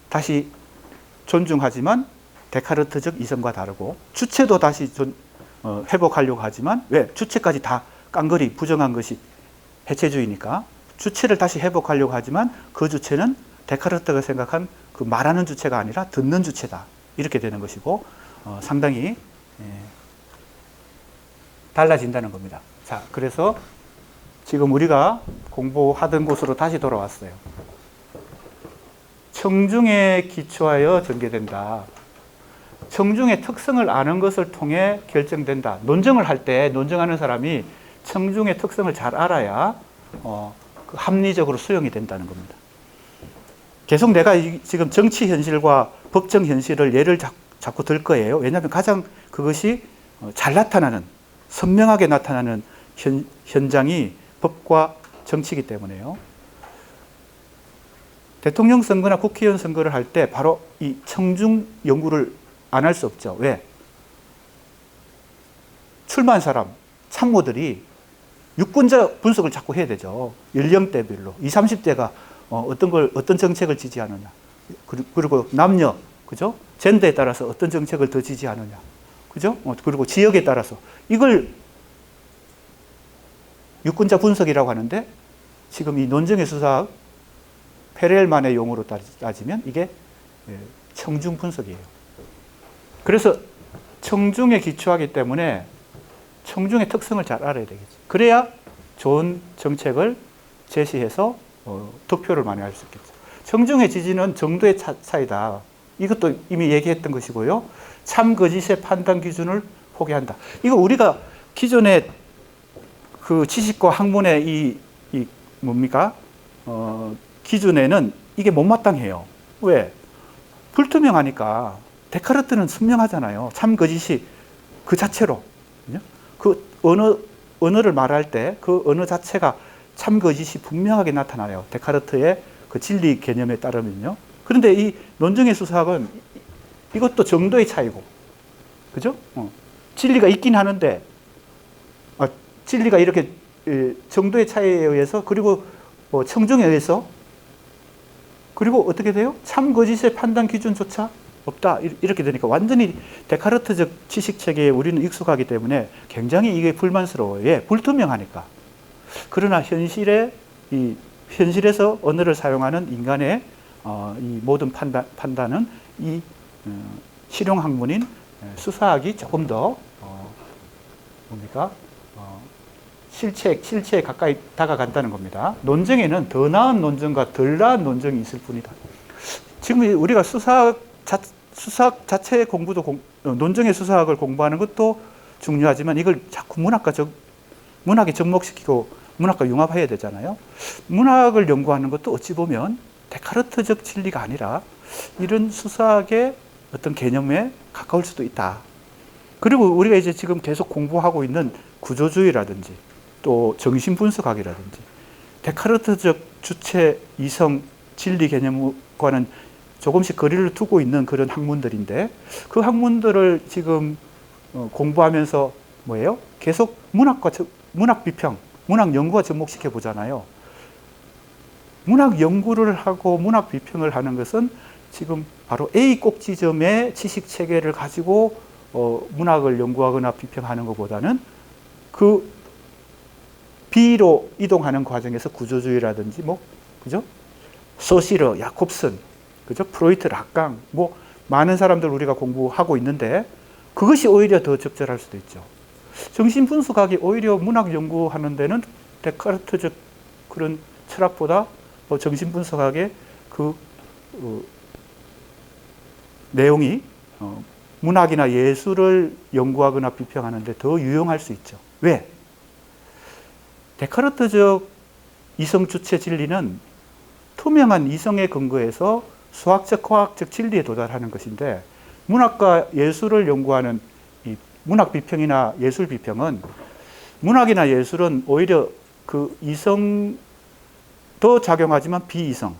S1: 다시 존중하지만 데카르트적 이성과 다르고, 주체도 다시 회복하려고 하지만, 왜? 주체까지 다 깡그리 부정한 것이 해체주의니까 주체를 다시 회복하려고 하지만 그 주체는 데카르트가 생각한 그 말하는 주체가 아니라 듣는 주체다, 이렇게 되는 것이고, 상당히 달라진다는 겁니다. 자, 그래서 지금 우리가 공부하던 곳으로 다시 돌아왔어요. 청중에 기초하여 전개된다. 청중의 특성을 아는 것을 통해 결정된다. 논증을 할 때 논증하는 사람이 청중의 특성을 잘 알아야 합리적으로 수용이 된다는 겁니다. 계속 내가 지금 정치 현실과 법정 현실을 예를 자꾸 들 거예요. 왜냐하면 가장 그것이 잘 나타나는, 선명하게 나타나는 현장이 법과 정치이기 때문에요. 대통령 선거나 국회의원 선거를 할 때 바로 이 청중 연구를 안 할 수 없죠. 왜? 출마한 사람, 참모들이 유권자 분석을 자꾸 해야 되죠. 연령대별로. 20, 30대가 어떤 정책을 지지하느냐. 그리고 남녀, 그죠? 젠더에 따라서 어떤 정책을 더 지지하느냐. 그죠? 그리고 지역에 따라서. 이걸 유권자 분석이라고 하는데, 지금 이 논증의 수사학, 페렐만의 용어로 따지면 이게 청중 분석이에요. 그래서 청중에 기초하기 때문에 청중의 특성을 잘 알아야 되겠죠. 그래야 좋은 정책을 제시해서 득표를 많이 할 수 있겠죠. 청중의 지지는 정도의 차이다. 이것도 이미 얘기했던 것이고요. 참 거짓의 판단 기준을 포기한다. 이거 우리가 기존에 그 지식과 학문의 이 뭡니까? 기준에는 이게 못마땅해요. 왜? 불투명하니까. 데카르트는 선명하잖아요. 참 거짓이 그 자체로. 그 언어를 말할 때 그 언어 자체가 참 거짓이 분명하게 나타나요. 데카르트의 그 진리 개념에 따르면요. 그런데 이 논증의 수사학은 이것도 정도의 차이고, 그죠? 진리가 있긴 하는데, 진리가 이렇게 정도의 차이에 의해서, 그리고 청중에 의해서, 그리고 어떻게 돼요? 참 거짓의 판단 기준조차 없다. 이렇게 되니까 완전히 데카르트적 지식 체계에 우리는 익숙하기 때문에 굉장히 이게 불만스러워요. 예, 불투명하니까. 그러나 현실에서 언어를 사용하는 인간의 이 모든 판단은 이 실용 학문인 수사학이 조금 더 뭡니까? 실체에 가까이 다가간다는 겁니다. 논증에는 더 나은 논증과 덜 나은 논증이 있을 뿐이다. 지금 우리가 수사학 자체 공부도 논증의 수사학을 공부하는 것도 중요하지만 이걸 자꾸 문학에 접목시키고 문학과 융합해야 되잖아요. 문학을 연구하는 것도 어찌 보면 데카르트적 진리가 아니라 이런 수사학의 어떤 개념에 가까울 수도 있다. 그리고 우리가 이제 지금 계속 공부하고 있는 구조주의라든지 또 정신분석학이라든지 데카르트적 주체, 이성, 진리 개념과는 조금씩 거리를 두고 있는 그런 학문들인데, 그 학문들을 지금 공부하면서 뭐예요? 계속 문학 비평, 문학 연구와 접목시켜 보잖아요. 문학 연구를 하고 문학 비평을 하는 것은 지금 바로 A 꼭지점의 지식 체계를 가지고 문학을 연구하거나 비평하는 것보다는 그 B로 이동하는 과정에서 구조주의라든지 그죠? 소시러, 야콥슨, 그죠? 프로이트, 락강, 많은 사람들 우리가 공부하고 있는데 그것이 오히려 더 적절할 수도 있죠. 정신분석학이 오히려 문학 연구하는 데는 데카르트적 그런 철학보다 정신분석학의 그 내용이 문학이나 예술을 연구하거나 비평하는 데 더 유용할 수 있죠. 왜? 데카르트적 이성주체 진리는 투명한 이성에 근거해서 수학적, 과학적 진리에 도달하는 것인데, 문학과 예술을 연구하는 이 문학 비평이나 예술 비평은, 문학이나 예술은 오히려 그 이성도 작용하지만 비이성,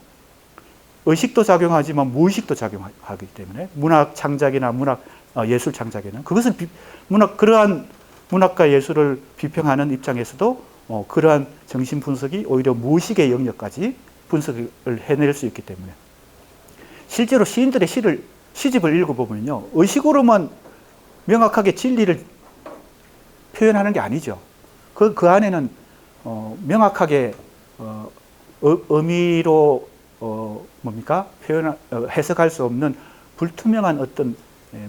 S1: 의식도 작용하지만 무의식도 작용하기 때문에 문학 창작이나 예술 창작에는 그것은 그러한 문학과 예술을 비평하는 입장에서도 그러한 정신 분석이 오히려 무의식의 영역까지 분석을 해낼 수 있기 때문에, 실제로 시인들의 시집을 읽어보면요, 의식으로만 명확하게 진리를 표현하는 게 아니죠. 그 안에는 명확하게 의미로 해석할 수 없는 불투명한 어떤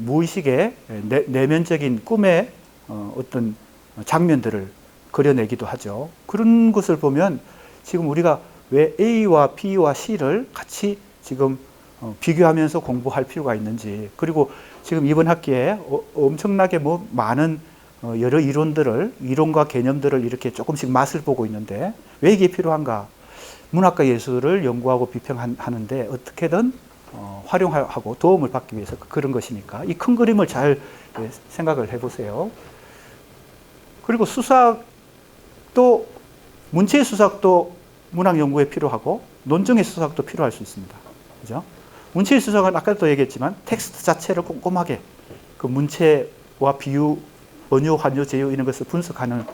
S1: 무의식의 내면적인 꿈의 어떤 장면들을 그려내기도 하죠. 그런 것을 보면 지금 우리가 왜 A와 B와 C를 같이 지금 비교하면서 공부할 필요가 있는지, 그리고 지금 이번 학기에 엄청나게 많은 여러 이론과 개념들을 이렇게 조금씩 맛을 보고 있는데 왜 이게 필요한가? 문학과 예술을 연구하고 비평하는데 어떻게든 활용하고 도움을 받기 위해서 그런 것이니까 이 큰 그림을 잘 생각을 해보세요. 그리고 수사학도, 문체의 수사학도 문학 연구에 필요하고 논증의 수사학도 필요할 수 있습니다. 그죠? 문체의 수사학은 아까도 얘기했지만 텍스트 자체를 꼼꼼하게 그 문체와 비유, 언유, 환유, 제유 이런 것을 분석하는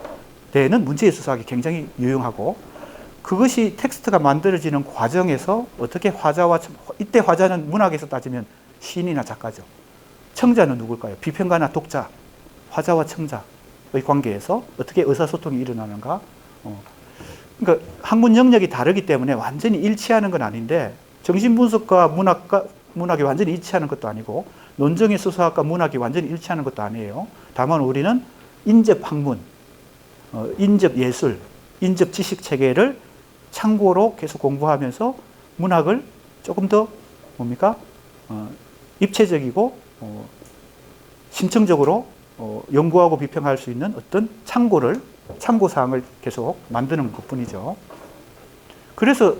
S1: 데에는 문체의 수사학이 굉장히 유용하고, 그것이 텍스트가 만들어지는 과정에서 어떻게 이때 화자는 문학에서 따지면 시인이나 작가죠. 청자는 누굴까요? 비평가나 독자, 화자와 청자의 관계에서 어떻게 의사소통이 일어나는가. 그러니까 학문 영역이 다르기 때문에 완전히 일치하는 건 아닌데, 정신분석과 문학이 완전히 일치하는 것도 아니고, 논증의 수사학과 문학이 완전히 일치하는 것도 아니에요. 다만 우리는 인접학문, 인접예술, 인접지식체계를 참고로 계속 공부하면서 문학을 조금 더 입체적이고 심층적으로 연구하고 비평할 수 있는 어떤 참고사항을 계속 만드는 것뿐이죠. 그래서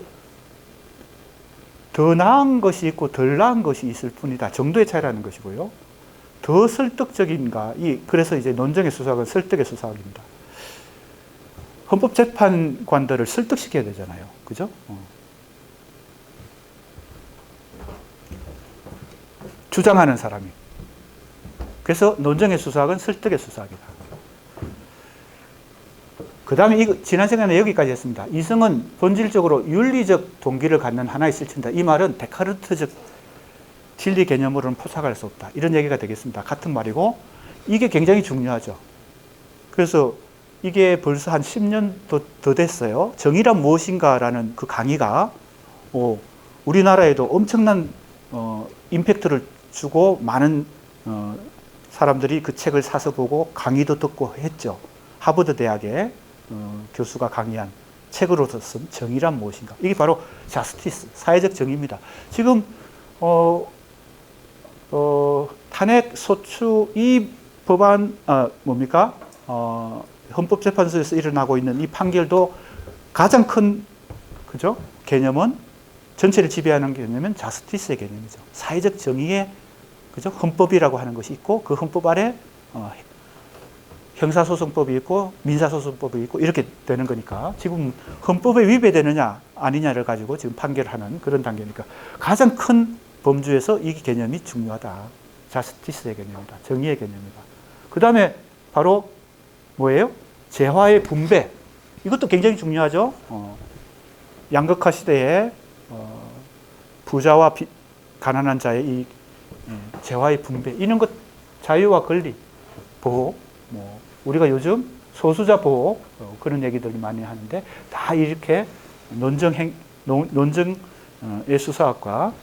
S1: 더 나은 것이 있고 덜 나은 것이 있을 뿐이다 정도의 차이라는 것이고요. 더 설득적인가, 그래서 이제 논증의 수사학은 설득의 수사학입니다. 헌법재판관들을 설득시켜야 되잖아요. 그죠? 주장하는 사람이. 그래서 논증의 수사학은 설득의 수사학이다. 그 다음에 지난 시간에 여기까지 했습니다. 이성은 본질적으로 윤리적 동기를 갖는 하나의 실체다. 이 말은 데카르트적 진리 개념으로는 포착할 수 없다. 이런 얘기가 되겠습니다. 같은 말이고, 이게 굉장히 중요하죠. 그래서 이게 벌써 한 10년 더 됐어요. 정의란 무엇인가라는 그 강의가 우리나라에도 엄청난 임팩트를 주고 많은 사람들이 그 책을 사서 보고 강의도 듣고 했죠. 하버드 대학의 교수가 강의한 책으로서 쓴 정의란 무엇인가. 이게 바로 자스티스, 사회적 정의입니다. 지금 탄핵 소추 이 법안 헌법재판소에서 일어나고 있는 이 판결도 가장 큰 개념은, 전체를 지배하는 개념은 자스티스의 개념이죠. 사회적 정의의 헌법이라고 하는 것이 있고, 그 헌법 아래 형사소송법이 있고 민사소송법이 있고 이렇게 되는 거니까, 지금 헌법에 위배되느냐 아니냐를 가지고 지금 판결하는 그런 단계니까 가장 큰 범주에서 이 개념이 중요하다. 자스티스의 개념이다. 정의의 개념이다. 그 다음에 바로 뭐예요? 재화의 분배. 이것도 굉장히 중요하죠. 양극화 시대에 부자와 가난한 자의 이 재화의 분배, 이런 것, 자유와 권리 보호, 우리가 요즘 소수자 보호 그런 얘기들을 많이 하는데, 다 이렇게 논증의 수사학과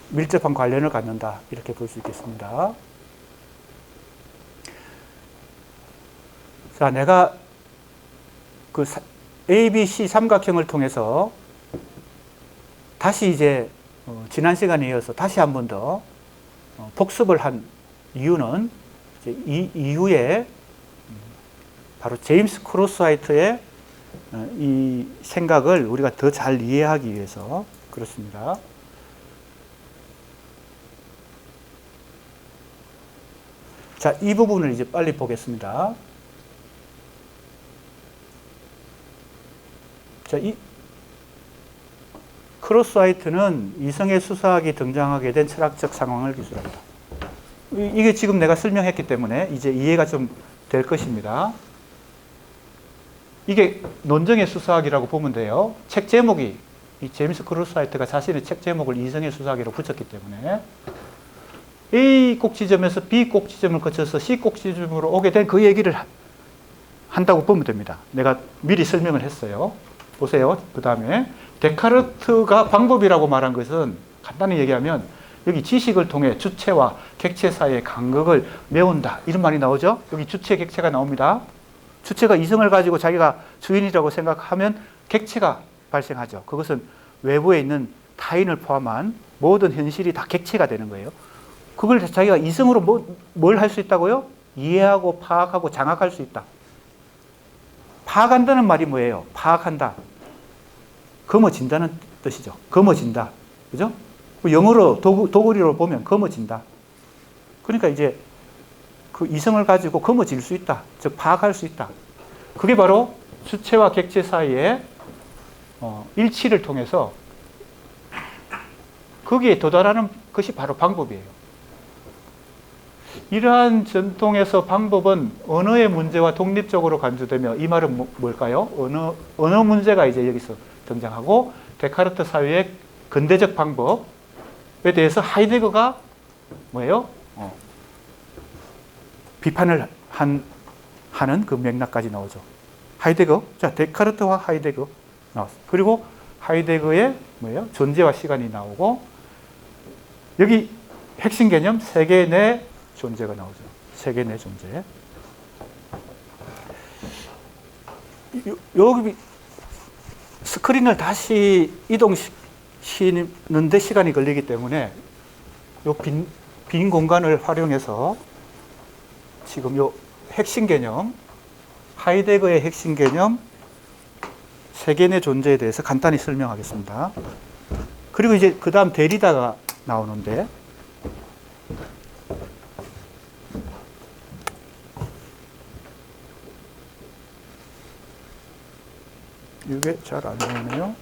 S1: 밀접한 관련을 갖는다, 이렇게 볼 수 있겠습니다. 자, 내가 그 ABC 삼각형을 통해서 다시 이제 지난 시간에 이어서 다시 한 번 더 복습을 한 이유는, 이제 이 이후에 바로 제임스 크로스화이트의 이 생각을 우리가 더 잘 이해하기 위해서 그렇습니다. 자, 이 부분을 이제 빨리 보겠습니다. 자, 이 크로스화이트는 이성의 수사학이 등장하게 된 철학적 상황을 기술합니다. 이게 지금 내가 설명했기 때문에 이제 이해가 좀 될 것입니다. 이게 논증의 수사학이라고 보면 돼요. 책 제목이 이 제임스 크루스하이트가 자신의 책 제목을 이성의 수사기로 붙였기 때문에 A 꼭지점에서 B 꼭지점을 거쳐서 C 꼭지점으로 오게 된 그 얘기를 한다고 보면 됩니다. 내가 미리 설명을 했어요. 보세요. 그 다음에 데카르트가 방법이라고 말한 것은 간단히 얘기하면 여기 지식을 통해 주체와 객체 사이의 간극을 메운다. 이런 말이 나오죠. 여기 주체, 객체가 나옵니다. 주체가 이성을 가지고 자기가 주인이라고 생각하면 객체가 발생하죠. 그것은 외부에 있는 타인을 포함한 모든 현실이 다 객체가 되는 거예요. 그걸 자기가 이성으로 뭘 할 수 있다고요? 이해하고 파악하고 장악할 수 있다. 파악한다는 말이 뭐예요? 파악한다. 거머쥔다는 뜻이죠. 거머쥔다. 그죠? 영어로 도구리로 보면 거머쥔다. 그러니까 이제 그 이성을 가지고 거머쥘 수 있다. 즉 파악할 수 있다. 그게 바로 주체와 객체 사이의 일치를 통해서 거기에 도달하는 것이 바로 방법이에요. 이러한 전통에서 방법은 언어의 문제와 독립적으로 간주되며, 이 말은 뭘까요? 언어 문제가 이제 여기서 등장하고, 데카르트 사유의 근대적 방법에 대해서 하이데거가 뭐예요? 비판을 하는 그 맥락까지 나오죠. 하이데거, 자, 데카르트와 하이데거 나왔어요. 그리고 하이데거의 뭐예요? 존재와 시간이 나오고, 여기 핵심 개념 세계 내 존재가 나오죠. 세계 내 존재. 여기 스크린을 다시 이동시키는데 시간이 걸리기 때문에 요 빈 공간을 활용해서 지금 요 핵심 개념, 하이데거의 핵심 개념, 세계 내 존재에 대해서 간단히 설명하겠습니다. 그리고 이제 그 다음 데리다가 나오는데, 이게 잘 안 나오네요.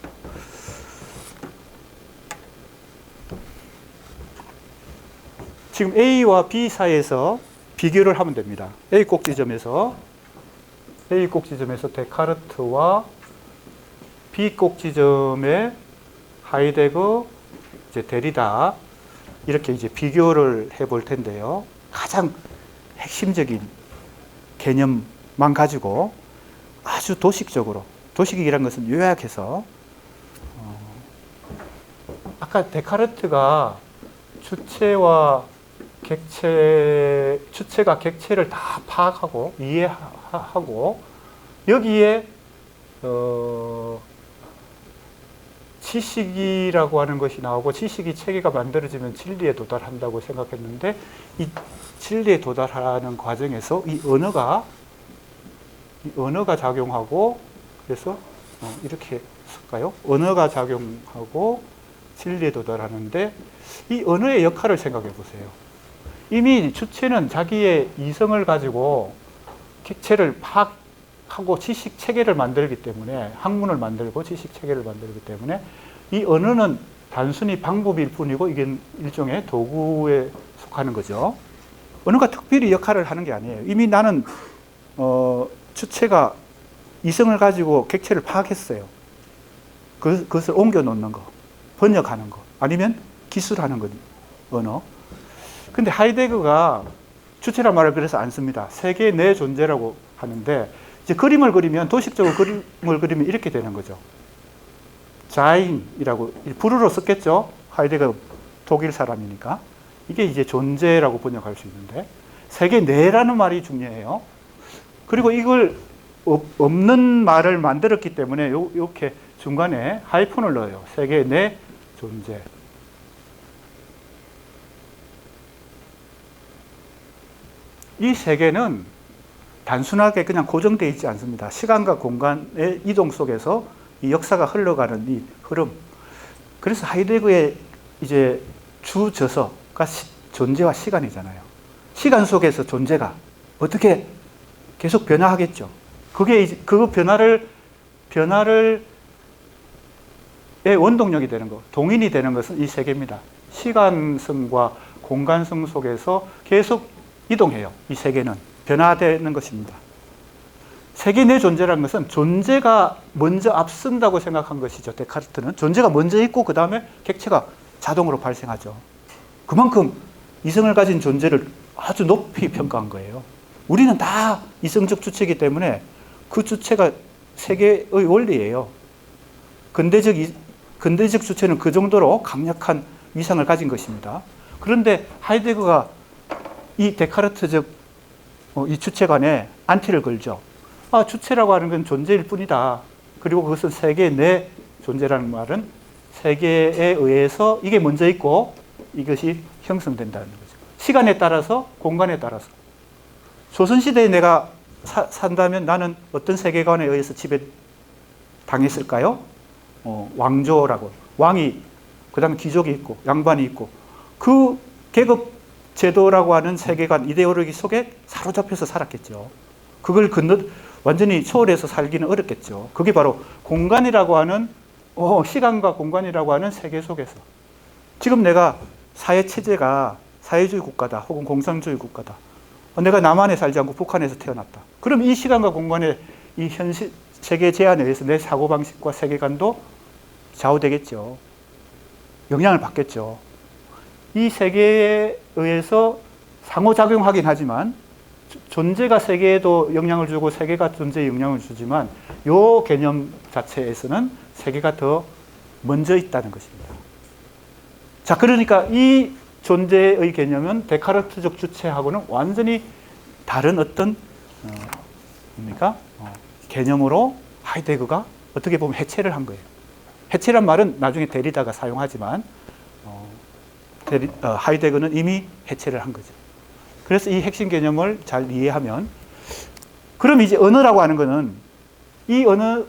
S1: 지금 A와 B 사이에서 비교를 하면 됩니다. A 꼭지점에서 데카르트와 B 꼭지점의 하이데거, 이제 데리다, 이렇게 이제 비교를 해볼 텐데요. 가장 핵심적인 개념만 가지고 아주 도식적으로, 도식이란 것은 요약해서, 아까 데카르트가 주체가 객체를 다 파악하고 이해하고, 여기에 지식이라고 하는 것이 나오고, 지식이 체계가 만들어지면 진리에 도달한다고 생각했는데, 이 진리에 도달하는 과정에서 이 언어가 작용하고, 그래서 이렇게 쓸까요? 언어가 작용하고 진리에 도달하는데, 이 언어의 역할을 생각해 보세요. 이미 주체는 자기의 이성을 가지고 객체를 파악하고 지식 체계를 만들기 때문에, 학문을 만들고 지식 체계를 만들기 때문에, 이 언어는 단순히 방법일 뿐이고 이게 일종의 도구에 속하는 거죠. 언어가 특별히 역할을 하는 게 아니에요. 이미 나는 주체가 이성을 가지고 객체를 파악했어요. 그것을 옮겨 놓는 거, 번역하는 거, 아니면 기술하는 거, 언어. 근데 하이데거가 주체란 말을 그래서 안 씁니다. 세계 내 존재라고 하는데, 이제 그림을 그리면, 도식적으로 그림을 그리면 이렇게 되는 거죠. 자인이라고 불어로 썼겠죠. 하이데거 독일 사람이니까. 이게 이제 존재라고 번역할 수 있는데, 세계 내라는 말이 중요해요. 그리고 이걸 없는 말을 만들었기 때문에 이렇게 중간에 하이픈을 넣어요. 세계 내 존재. 이 세계는 단순하게 그냥 고정되어 있지 않습니다. 시간과 공간의 이동 속에서 이 역사가 흘러가는 이 흐름. 그래서 하이데거의 이제 주저서가 존재와 시간이잖아요. 시간 속에서 존재가 어떻게 계속 변화하겠죠. 그 변화의 원동력이 되는 것, 동인이 되는 것은 이 세계입니다. 시간성과 공간성 속에서 계속 이동해요. 이 세계는 변화되는 것입니다. 세계 내 존재라는 것은 존재가 먼저 앞선다고 생각한 것이죠. 데카르트는 존재가 먼저 있고 그 다음에 객체가 자동으로 발생하죠. 그만큼 이성을 가진 존재를 아주 높이 평가한 거예요. 우리는 다 이성적 주체이기 때문에 그 주체가 세계의 원리예요. 근대적 주체는 그 정도로 강력한 위상을 가진 것입니다. 그런데 하이데거가 이 데카르트적 이 주체관에 안티를 걸죠. 주체라고 하는 건 존재일 뿐이다. 그리고 그것은 세계 내 존재라는 말은 세계에 의해서 이게 먼저 있고 이것이 형성된다는 거죠. 시간에 따라서, 공간에 따라서. 조선시대에 내가 산다면 나는 어떤 세계관에 의해서 지배당했을까요? 왕조라고. 왕이, 그 다음에 귀족이 있고, 양반이 있고, 그 계급 제도라고 하는 세계관, 이데올로기 속에 사로잡혀서 살았겠죠. 그걸 완전히 초월해서 살기는 어렵겠죠. 그게 바로 공간이라고 하는, 시간과 공간이라고 하는 세계 속에서. 지금 내가 사회체제가 사회주의 국가다, 혹은 공산주의 국가다. 내가 남한에 살지 않고 북한에서 태어났다. 그럼 이 시간과 공간의 이 현실, 세계 제한에 의해서 내 사고방식과 세계관도 좌우되겠죠. 영향을 받겠죠. 이 세계에 의해서 상호작용하긴 하지만 존재가 세계에도 영향을 주고 세계가 존재에 영향을 주지만 이 개념 자체에서는 세계가 더 먼저 있다는 것입니다. 자, 그러니까 이 존재의 개념은 데카르트적 주체하고는 완전히 다른 어떤 개념으로 하이데거가 어떻게 보면 해체를 한 거예요. 해체란 말은 나중에 데리다가 사용하지만 하이데거는 이미 해체를 한 거죠. 그래서 이 핵심 개념을 잘 이해하면, 그럼 이제 언어라고 하는 것은 이 언어,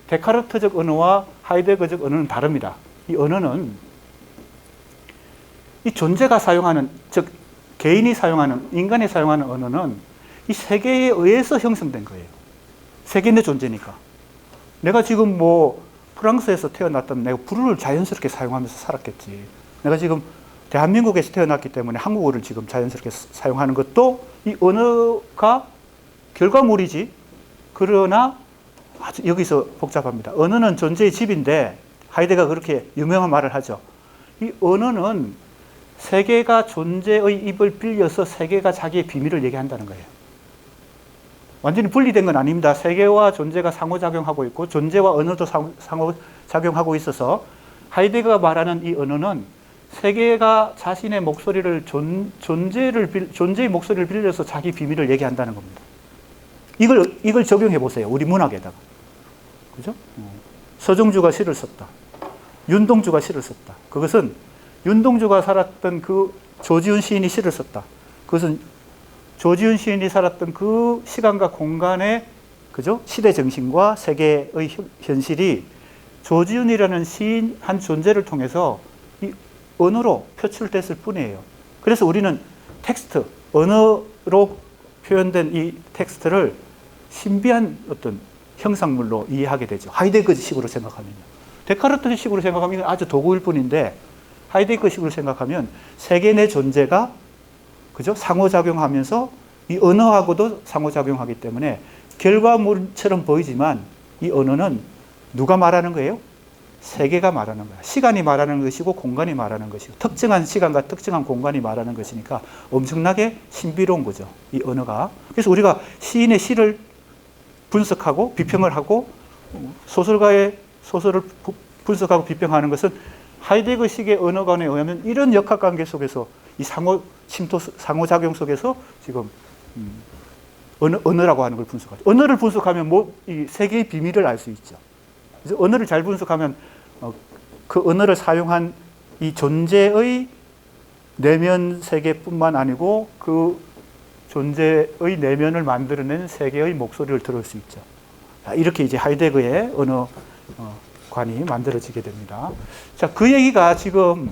S1: 데카르트적 언어와 하이데거적 언어는 다릅니다. 이 언어는 이 존재가 사용하는, 즉 개인이 사용하는, 인간이 사용하는 언어는 이 세계에 의해서 형성된 거예요. 세계 내 존재니까. 내가 지금 프랑스에서 태어났다면 내가 불어를 자연스럽게 사용하면서 살았겠지. 내가 지금 대한민국에서 태어났기 때문에 한국어를 지금 자연스럽게 사용하는 것도 이 언어가 결과물이지. 그러나 아주 여기서 복잡합니다. 언어는 존재의 집인데 하이데거가 그렇게 유명한 말을 하죠. 이 언어는 세계가 존재의 입을 빌려서 세계가 자기의 비밀을 얘기한다는 거예요. 완전히 분리된 건 아닙니다. 세계와 존재가 상호작용하고 있고 존재와 언어도 상호작용하고 있어서 하이데거가 말하는 이 언어는 세계가 자신의 목소리를 존재의 목소리를 빌려서 자기 비밀을 얘기한다는 겁니다. 이걸 적용해 보세요. 우리 문학에다가. 그죠? 서정주가 시를 썼다. 윤동주가 시를 썼다. 그것은 윤동주가 살았던 그 조지훈 시인이 시를 썼다. 그것은 조지훈 시인이 살았던 그 시간과 공간의, 그죠? 시대 정신과 세계의 현실이 조지훈이라는 시인 한 존재를 통해서 이 언어로 표출됐을 뿐이에요. 그래서 우리는 텍스트, 언어로 표현된 이 텍스트를 신비한 어떤 형상물로 이해하게 되죠. 하이데거식으로 생각하면요. 데카르트식으로 생각하면 아주 도구일 뿐인데 하이데거식으로 생각하면 세계 내 존재가, 그죠? 상호작용하면서 이 언어하고도 상호작용하기 때문에 결과물처럼 보이지만 이 언어는 누가 말하는 거예요? 세계가 말하는 거야. 시간이 말하는 것이고 공간이 말하는 것이고 특정한 시간과 특정한 공간이 말하는 것이니까 엄청나게 신비로운 거죠. 이 언어가. 그래서 우리가 시인의 시를 분석하고 비평을 하고 소설가의 소설을 분석하고 비평하는 것은 하이데거식의 언어관에 의하면 이런 역학관계 속에서 이 상호작용 속에서 지금 언어라고 하는 걸 분석하죠. 언어를 분석하면 이 세계의 비밀을 알 수 있죠. 그래서 언어를 잘 분석하면 그 언어를 사용한 이 존재의 내면 세계뿐만 아니고 그 존재의 내면을 만들어낸 세계의 목소리를 들을 수 있죠. 이렇게 이제 하이데거의 언어관이 만들어지게 됩니다. 자, 그 얘기가 지금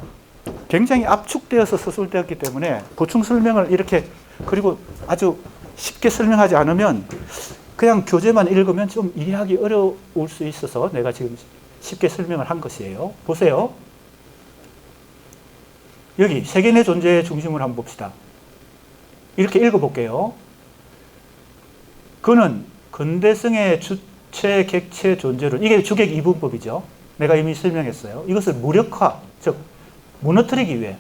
S1: 굉장히 압축되어서 서술되었기 때문에 보충 설명을 이렇게, 그리고 아주 쉽게 설명하지 않으면 그냥 교재만 읽으면 좀 이해하기 어려울 수 있어서 내가 지금 쉽게 설명을 한 것이에요. 보세요. 여기 세계 내 존재의 중심을 한번 봅시다. 이렇게 읽어볼게요. 그는 근대성의 주체, 객체, 존재론. 이게 주객 이분법이죠. 내가 이미 설명했어요. 이것을 무력화, 즉 무너뜨리기 위해,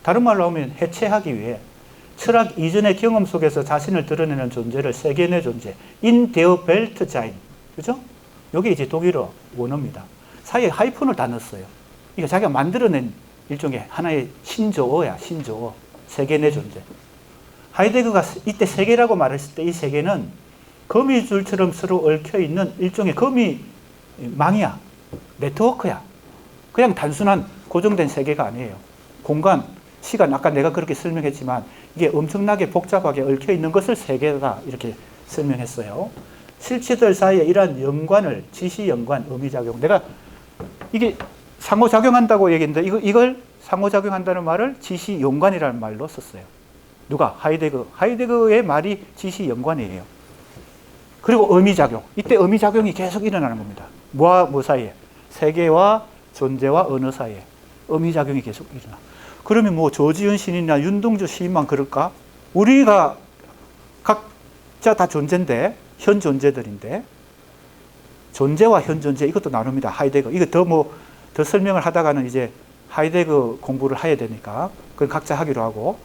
S1: 다른 말로 하면 해체하기 위해 철학 이전의 경험 속에서 자신을 드러내는 존재를 세계내 존재, in der Welt sein. 그죠? 이게 이제 독일어 원어입니다. 사이에 하이픈을 다 넣었어요. 이게 자기가 만들어낸 일종의 하나의 신조어야, 신조어. 세계내 존재. 하이데거가 이때 세계라고 말했을 때 이 세계는 거미줄처럼 서로 얽혀있는 일종의 거미망이야. 네트워크야. 그냥 단순한 고정된 세계가 아니에요. 공간, 시간, 아까 내가 그렇게 설명했지만 이게 엄청나게 복잡하게 얽혀있는 것을 세계다 이렇게 설명했어요. 실체들 사이에 이러한 연관을, 지시 연관, 의미작용. 내가 이게 상호작용한다고 얘기했는데 이걸 상호작용한다는 말을 지시 연관이라는 말로 썼어요. 누가? 하이데거. 하이데거의 말이 지시 연관이에요. 그리고 의미작용. 이때 의미작용이 계속 일어나는 겁니다. 뭐와 뭐 사이에? 세계와 존재와 언어 사이에 의미작용이 계속 일어나. 그러면 뭐 조지훈 시인이나 윤동주 시인만 그럴까? 우리가 각자 다 존재인데, 현 존재들인데, 존재와 현 존재 이것도 나눕니다. 하이데거. 이거 더 설명을 하다가는 이제 하이데거 공부를 해야 되니까 그건 각자 하기로 하고,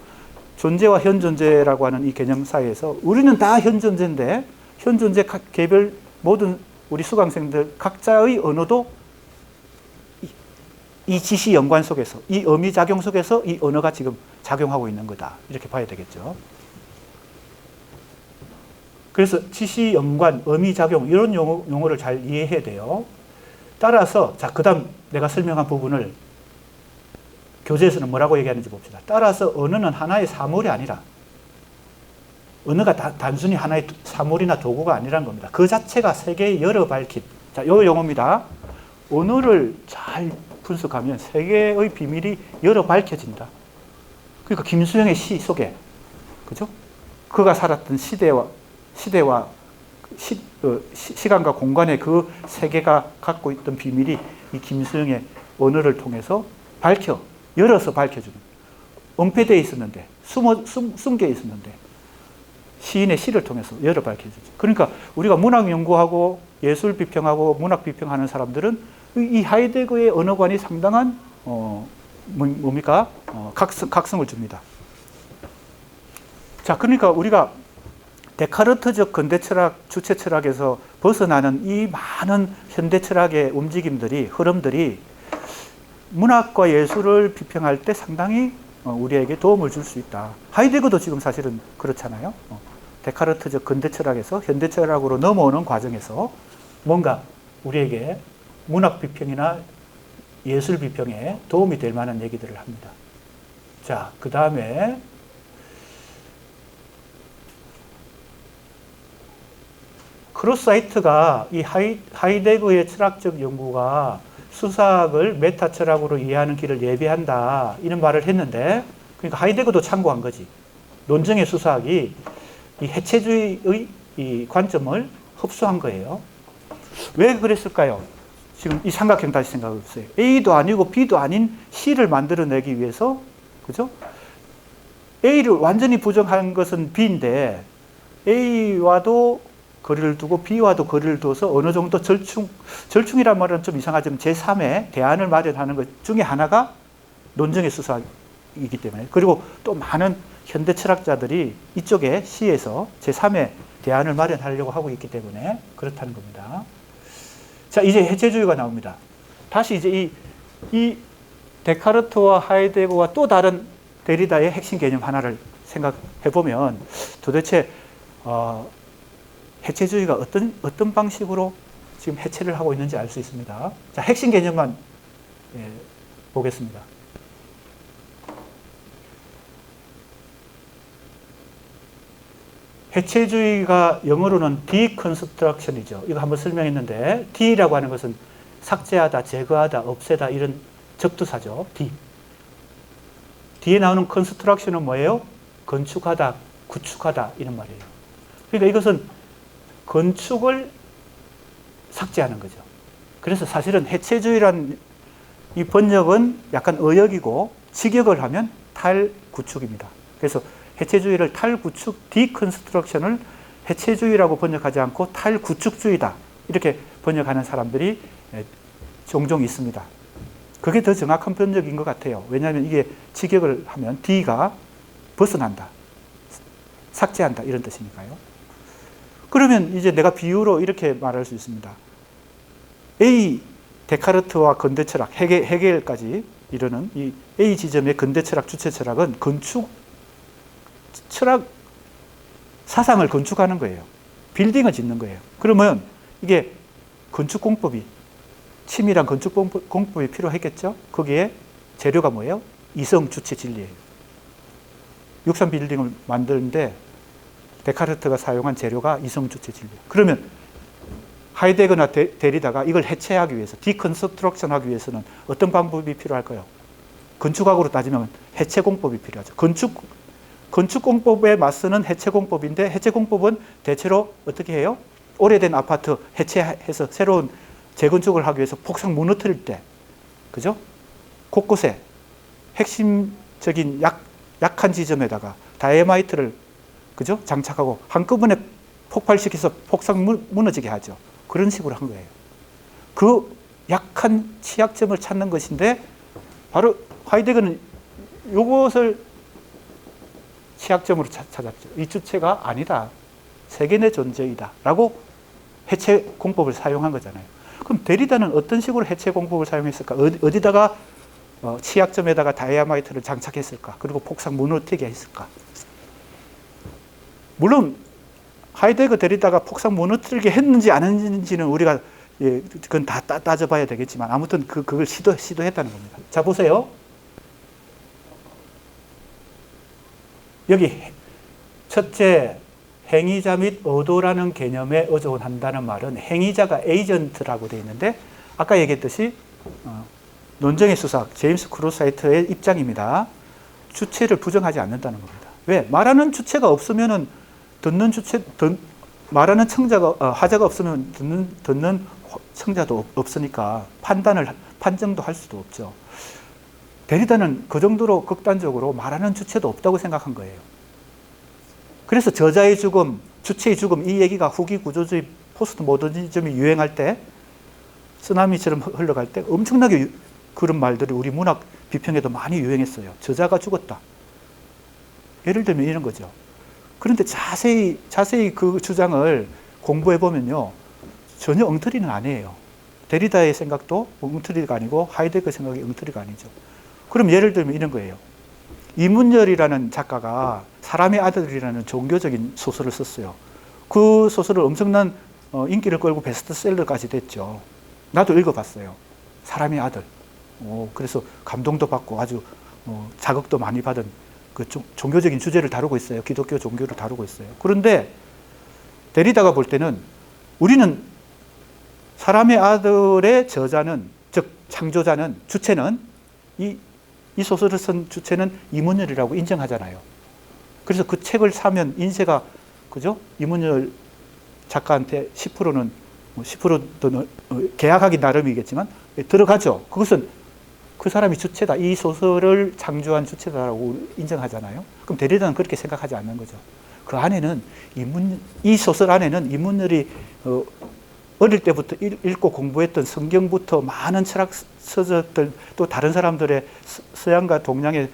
S1: 존재와 현 존재라고 하는 이 개념 사이에서 우리는 다 현 존재인데, 현 존재 개별 모든 우리 수강생들 각자의 언어도 이 지시 연관 속에서, 이 의미작용 속에서 이 언어가 지금 작용하고 있는 거다. 이렇게 봐야 되겠죠. 그래서 지시 연관, 의미작용 이런 용어를 잘 이해해야 돼요. 따라서 자, 그다음 내가 설명한 부분을 교재에서는 뭐라고 얘기하는지 봅시다. 따라서 언어는 하나의 사물이 아니라, 언어가 단순히 하나의 사물이나 도구가 아니라는 겁니다. 그 자체가 세계의 열어 밝힌, 자, 요 용어입니다. 언어를 잘 분석하면 세계의 비밀이 열어 밝혀진다. 그러니까 김수영의 시 속에, 그죠? 그가 살았던 시대와 시간과 공간의 그 세계가 갖고 있던 비밀이 이 김수영의 언어를 통해서 열어서 밝혀주는. 은폐되어 있었는데, 숨겨 있었는데, 시인의 시를 통해서 열어 밝혀주죠. 그러니까 우리가 문학 연구하고 예술 비평하고 문학 비평하는 사람들은 이 하이데거의 언어관이 상당한 각성을 줍니다. 자, 그러니까 우리가 데카르트적 근대 철학, 주체 철학에서 벗어나는 이 많은 현대 철학의 움직임들이, 흐름들이 문학과 예술을 비평할 때 상당히 우리에게 도움을 줄 수 있다. 하이데거도 지금 사실은 그렇잖아요. 데카르트적 근대 철학에서 현대 철학으로 넘어오는 과정에서 뭔가 우리에게 문학 비평이나 예술 비평에 도움이 될 만한 얘기들을 합니다. 자, 그 다음에 크로사이트가 이 하이데거의 철학적 연구가 수사학을 메타 철학으로 이해하는 길을 예비한다, 이런 말을 했는데, 그러니까 하이데거도 참고한 거지. 논증의 수사학이 이 해체주의의 이 관점을 흡수한 거예요. 왜 그랬을까요? 지금 이 삼각형 다시 생각해 보세요. A도 아니고 B도 아닌 C를 만들어내기 위해서, 그죠? A를 완전히 부정한 것은 B인데, A와도 거리를 두고 B와도 거리를 둬서 어느 정도 절충이란 말은 좀 이상하지만 제3의 대안을 마련하는 것 중에 하나가 논증의 수사이기 때문에, 그리고 또 많은 현대 철학자들이 이쪽에 C에서 제3의 대안을 마련하려고 하고 있기 때문에 그렇다는 겁니다. 자, 이제 해체주의가 나옵니다. 다시 이제 이 데카르트와 하이데거와 또 다른 데리다의 핵심 개념 하나를 생각해 보면 도대체 해체주의가 어떤 방식으로 지금 해체를 하고 있는지 알 수 있습니다. 자, 핵심 개념만 보겠습니다. 해체주의가 영어로는 deconstruction이죠. 이거 한번 설명했는데, D라고 하는 것은 삭제하다, 제거하다, 없애다 이런 적두사죠. D. 뒤에 나오는 construction은 뭐예요? 건축하다, 구축하다 이런 말이에요. 그러니까 이것은 건축을 삭제하는 거죠. 그래서 사실은 해체주의란 이 번역은 약간 의역이고 직역을 하면 탈구축입니다. 그래서 해체주의를 탈구축, 디컨스트럭션을 해체주의라고 번역하지 않고 탈구축주의다 이렇게 번역하는 사람들이 종종 있습니다. 그게 더 정확한 번역인 것 같아요. 왜냐하면 이게 직역을 하면 D가 벗어난다, 삭제한다 이런 뜻이니까요. 그러면 이제 내가 비유로 이렇게 말할 수 있습니다. A, 데카르트와 근대 철학, 헤겔까지 이르는 이 A 지점의 근대 철학, 주체 철학은 건축 철학 사상을 건축하는 거예요. 빌딩을 짓는 거예요. 그러면 이게 건축 공법이, 치밀한 건축 공법이 필요했겠죠? 거기에 재료가 뭐예요? 이성 주체 진리예요. 63 빌딩을 만드는데 데카르트가 사용한 재료가 이성 주체 진리예요. 그러면 하이데거나 데리다가 이걸 해체하기 위해서, 디컨스트럭션 하기 위해서는 어떤 방법이 필요할까요? 건축학으로 따지면 해체 공법이 필요하죠. 건축 공법에 맞서는 해체 공법인데, 해체 공법은 대체로 어떻게 해요? 오래된 아파트 해체해서 새로운 재건축을 하기 위해서 폭삭 무너뜨릴 때, 그죠? 곳곳에 핵심적인 약한 지점에다가 다이아마이트를, 그죠? 장착하고 한꺼번에 폭발시켜서 폭삭 무너지게 하죠. 그런 식으로 한 거예요. 그 약한 취약점을 찾는 것인데, 바로 하이데거는 이것을 취약점으로 찾았죠. 이 주체가 아니다, 세계 내 존재이다 라고 해체 공법을 사용한 거잖아요. 그럼 데리다는 어떤 식으로 해체 공법을 사용했을까? 어디다가 취약점에다가 다이아마이트를 장착했을까? 그리고 폭삭 무너뜨리게 했을까? 물론 하이데거 데리다가 폭삭 무너뜨리게 했는지 안 했는지는 우리가 그건 다 따져봐야 되겠지만, 아무튼 그걸 시도했다는 겁니다. 자, 보세요. 여기 첫째, 행위자 및 의도라는 개념에 의존한다는 말은 행위자가 에이전트라고 되어 있는데, 아까 얘기했듯이 논정의 수사학 제임스 크루사이트의 입장입니다. 주체를 부정하지 않는다는 겁니다. 왜? 말하는 주체가 없으면은 말하는 하자가 없으면 듣는 청자도 없으니까 판정도 할 수도 없죠. 데리다는 그 정도로 극단적으로 말하는 주체도 없다고 생각한 거예요. 그래서 저자의 죽음, 주체의 죽음, 이 얘기가 후기 구조주의 포스트 모더니즘이 유행할 때, 쓰나미처럼 흘러갈 때 엄청나게 그런 말들이 우리 문학 비평에도 많이 유행했어요. 저자가 죽었다. 예를 들면 이런 거죠. 그런데 자세히 그 주장을 공부해 보면요, 전혀 엉터리는 아니에요. 데리다의 생각도 엉터리가 아니고 하이데거 생각이 엉터리가 아니죠. 그럼 예를 들면 이런 거예요. 이문열이라는 작가가 사람의 아들이라는 종교적인 소설을 썼어요. 그 소설을 엄청난 인기를 끌고 베스트셀러까지 됐죠. 나도 읽어봤어요. 사람의 아들. 그래서 감동도 받고 아주 자극도 많이 받은 그 종교적인 주제를 다루고 있어요. 기독교 종교를 다루고 있어요. 그런데 데리다가 볼 때는, 우리는 사람의 아들의 저자는, 즉 창조자는, 주체는, 이 소설을 쓴 주체는 이문열이라고 인정하잖아요. 그래서 그 책을 사면 인세가, 그죠? 이문열 작가한테 10%는 10%도 계약하기 나름이겠지만 들어가죠. 그것은 그 사람이 주체다, 이 소설을 창조한 주체다라고 인정하잖아요. 그럼 데리다는 그렇게 생각하지 않는 거죠. 그 안에는 이 소설 안에는 이문열이 어릴 때부터 읽고 공부했던 성경부터 많은 철학 서적들, 또 다른 사람들의 서양과 동양의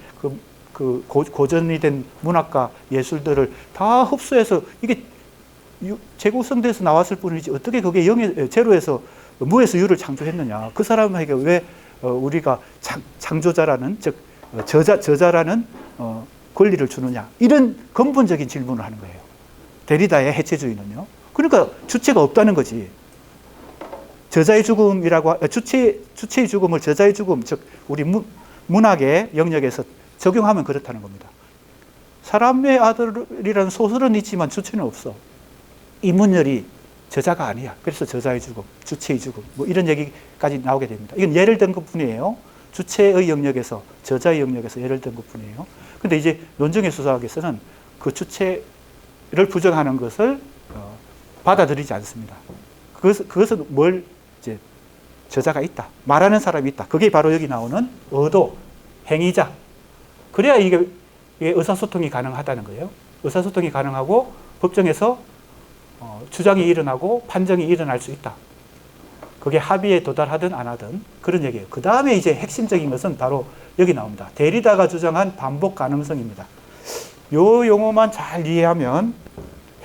S1: 그 고전이 된 문학과 예술들을 다 흡수해서 이게 재구성돼서 나왔을 뿐이지, 어떻게 그게 제로에서 무에서 유를 창조했느냐. 그 사람에게 왜 우리가 창조자라는, 즉 저자라는 권리를 주느냐. 이런 근본적인 질문을 하는 거예요. 데리다의 해체주의는요. 그러니까 주체가 없다는 거지. 저자의 죽음이라고, 주체의 죽음을 저자의 죽음, 즉 우리 문학의 영역에서 적용하면 그렇다는 겁니다. 사람의 아들이라는 소설은 있지만 주체는 없어. 이문열이 저자가 아니야. 그래서 저자의 죽음, 주체의 죽음, 뭐 이런 얘기까지 나오게 됩니다. 이건 예를 든 것뿐이에요. 주체의 영역에서, 저자의 영역에서 예를 든 것뿐이에요. 근데 이제 논정의 수사학에서는 그 주체를 부정하는 것을 받아들이지 않습니다. 그것은 뭘, 이제 저자가 있다, 말하는 사람이 있다. 그게 바로 여기 나오는 의도, 행위자. 그래야 이게 의사소통이 가능하다는 거예요. 의사소통이 가능하고 법정에서 주장이 일어나고 판정이 일어날 수 있다. 그게 합의에 도달하든 안 하든 그런 얘기예요. 그 다음에 이제 핵심적인 것은 바로 여기 나옵니다. 데리다가 주장한 반복 가능성입니다. 요 용어만 잘 이해하면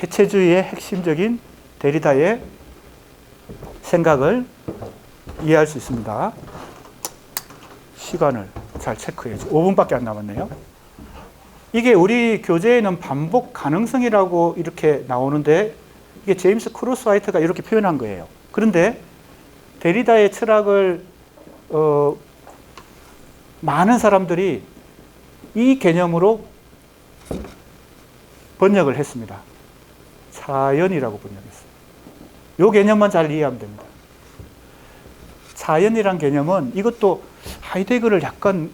S1: 해체주의의 핵심적인 데리다의 생각을 이해할 수 있습니다. 시간을 잘 체크해야죠. 5분밖에 안 남았네요. 이게 우리 교재에는 반복 가능성이라고 이렇게 나오는데 이게 제임스 크루스화이트가 이렇게 표현한 거예요. 그런데 데리다의 철학을 많은 사람들이 이 개념으로 번역을 했습니다. 차연이라고 번역했어요. 이 개념만 잘 이해하면 됩니다. 차연이란 개념은 이것도 하이데거를 약간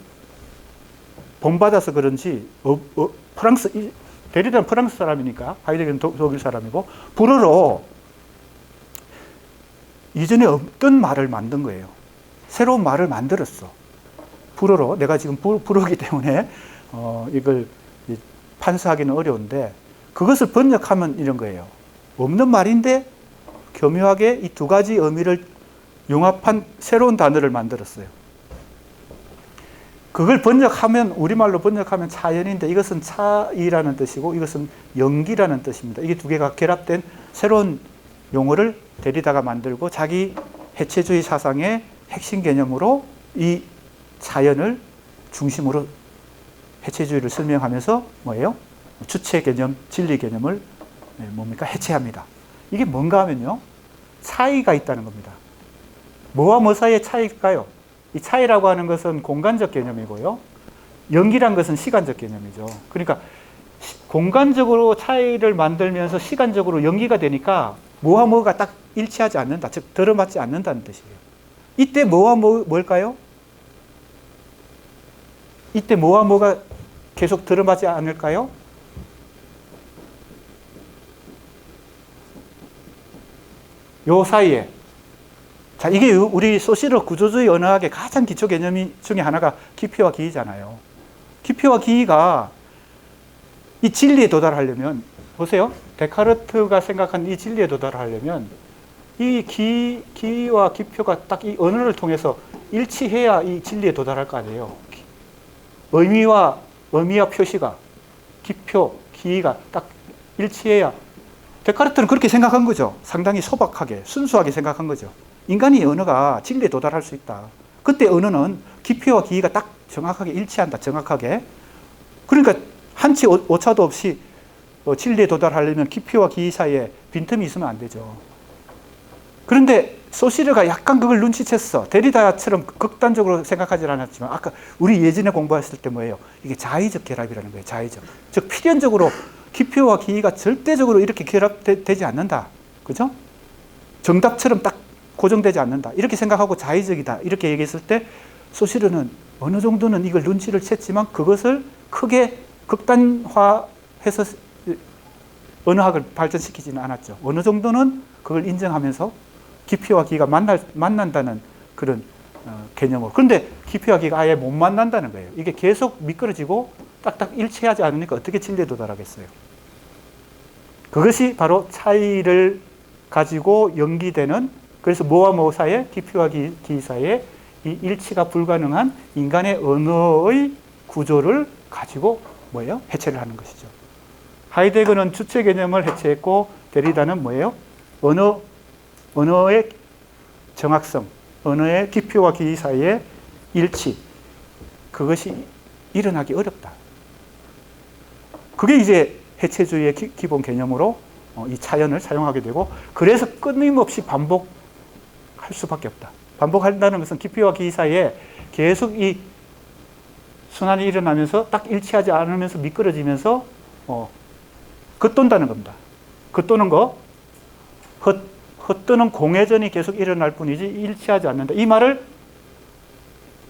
S1: 본받아서 그런지 프랑스, 데리다는 프랑스 사람이니까 하이데거는 독일 사람이고 불어로 이전에 없던 말을 만든 거예요. 새로운 말을 만들었어. 불어로. 내가 지금 불어기 때문에 이걸 판사하기는 어려운데 그것을 번역하면 이런 거예요. 없는 말인데 교묘하게 이 두 가지 의미를 융합한 새로운 단어를 만들었어요. 그걸 번역하면 우리말로 번역하면 차연인데 이것은 차이라는 뜻이고 이것은 연기라는 뜻입니다. 이게 두 개가 결합된 새로운 용어를 데리다가 만들고 자기 해체주의 사상의 핵심 개념으로 이 차연을 중심으로 해체주의를 설명하면서 뭐예요? 주체 개념, 진리 개념을 뭡니까? 해체합니다. 이게 뭔가 하면요. 차이가 있다는 겁니다. 뭐와 뭐 사이의 차이일까요? 이 차이라고 하는 것은 공간적 개념이고요. 연기란 것은 시간적 개념이죠. 그러니까 공간적으로 차이를 만들면서 시간적으로 연기가 되니까 뭐와 뭐가 딱 일치하지 않는다. 즉 들어맞지 않는다는 뜻이에요. 이때 뭐와 뭘까요? 이때 뭐와 뭐가 계속 들어맞지 않을까요? 요 사이에. 자, 이게 우리 소시르 구조주의 언어학의 가장 기초 개념 중에 하나가 기피와 기이잖아요. 기피와 기이가 이 진리에 도달하려면, 보세요. 데카르트가 생각한 이 진리에 도달하려면 이 기와 기표가 딱 이 언어를 통해서 일치해야 이 진리에 도달할 거 아니에요. 의미와 표시가, 기표, 기가 딱 일치해야. 데카르트는 그렇게 생각한 거죠. 상당히 소박하게, 순수하게 생각한 거죠. 인간이 언어가 진리에 도달할 수 있다. 그때 언어는 기표와 기가 딱 정확하게 일치한다. 정확하게. 그러니까 한치 오차도 없이 진리에 도달하려면 기표와 기 사이에 빈틈이 있으면 안 되죠. 그런데 소시르가 약간 그걸 눈치챘어. 데리다처럼 극단적으로 생각하지 않았지만 아까 우리 예전에 공부했을 때 뭐예요? 이게 자의적 결합이라는 거예요. 자의적. 즉 필연적으로 기표와 기가 절대적으로 이렇게 결합되지 않는다. 그죠? 정답처럼 딱 고정되지 않는다. 이렇게 생각하고 자의적이다. 이렇게 얘기했을 때 소시르는 어느 정도는 이걸 눈치를 챘지만 그것을 크게 극단화해서 언어학을 발전시키지는 않았죠. 어느 정도는 그걸 인정하면서 기피와 기가 만난다는 그런 개념으로. 그런데 기피와 기가 아예 못 만난다는 거예요. 이게 계속 미끄러지고 딱딱 일치하지 않으니까 어떻게 진리에 도달하겠어요. 그것이 바로 차이를 가지고 연기되는, 그래서 뭐와 뭐 사이에, 기피와 기 사이에 이 일치가 불가능한 인간의 언어의 구조를 가지고 뭐예요? 해체를 하는 것이죠. 하이데거는 주체 개념을 해체했고 데리다는 뭐예요? 언어의 정확성, 언어의 기표와 기 사이의 일치, 그것이 일어나기 어렵다. 그게 이제 해체주의의 기본 개념으로 이 차연을 사용하게 되고, 그래서 끊임없이 반복할 수밖에 없다. 반복한다는 것은 기피와 기 사이에 계속 이 순환이 일어나면서 딱 일치하지 않으면서 미끄러지면서 겉돈다는 겁니다. 겉도는 거, 헛뜨는 공회전이 계속 일어날 뿐이지 일치하지 않는다. 이 말을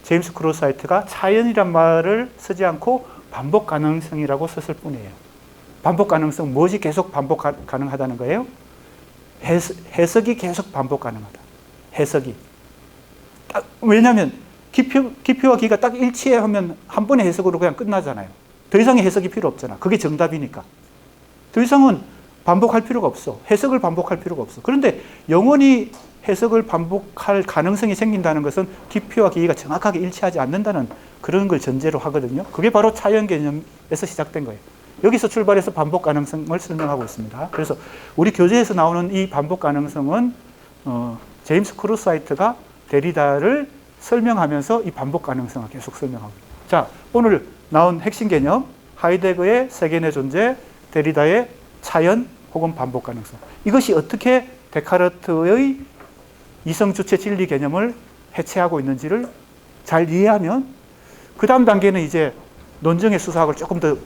S1: 제임스 크루스화이트가 차연이란 말을 쓰지 않고 반복 가능성이라고 썼을 뿐이에요. 반복 가능성, 무엇이 계속 반복 가능하다는 거예요? 해석이 계속 반복 가능하다. 해석이. 왜냐하면 기표와 기가 딱 일치해 하면 한 번의 해석으로 그냥 끝나잖아요. 더 이상의 해석이 필요 없잖아. 그게 정답이니까. 더 이상은 반복할 필요가 없어. 해석을 반복할 필요가 없어. 그런데 영원히 해석을 반복할 가능성이 생긴다는 것은 깊이와 길이가 정확하게 일치하지 않는다는 그런 걸 전제로 하거든요. 그게 바로 차이언 개념에서 시작된 거예요. 여기서 출발해서 반복 가능성을 설명하고 있습니다. 그래서 우리 교재에서 나오는 이 반복 가능성은 제임스 크루스하이트가 데리다를 설명하면서 이 반복 가능성을 계속 설명하고 있습니다. 자, 오늘 나온 핵심 개념, 하이데거의 세계의 존재, 데리다의 차이언 혹은 반복 가능성. 이것이 어떻게 데카르트의 이성주체 진리 개념을 해체하고 있는지를 잘 이해하면 그 다음 단계는 이제 논증의 수사학을 조금 더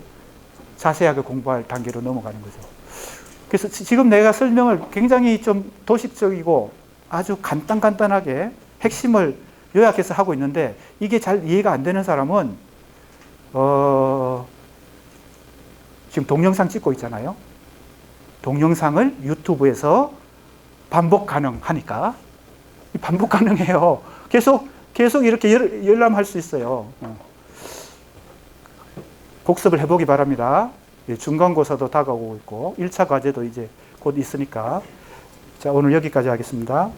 S1: 자세하게 공부할 단계로 넘어가는 거죠. 그래서 지금 내가 설명을 굉장히 좀 도식적이고 아주 간단하게 핵심을 요약해서 하고 있는데 이게 잘 이해가 안 되는 사람은 지금 동영상 찍고 있잖아요. 동영상을 유튜브에서 반복 가능하니까 반복 가능해요. 계속 이렇게 열람할 수 있어요. 복습을 해보기 바랍니다. 중간고사도 다가오고 있고 1차 과제도 이제 곧 있으니까. 자, 오늘 여기까지 하겠습니다.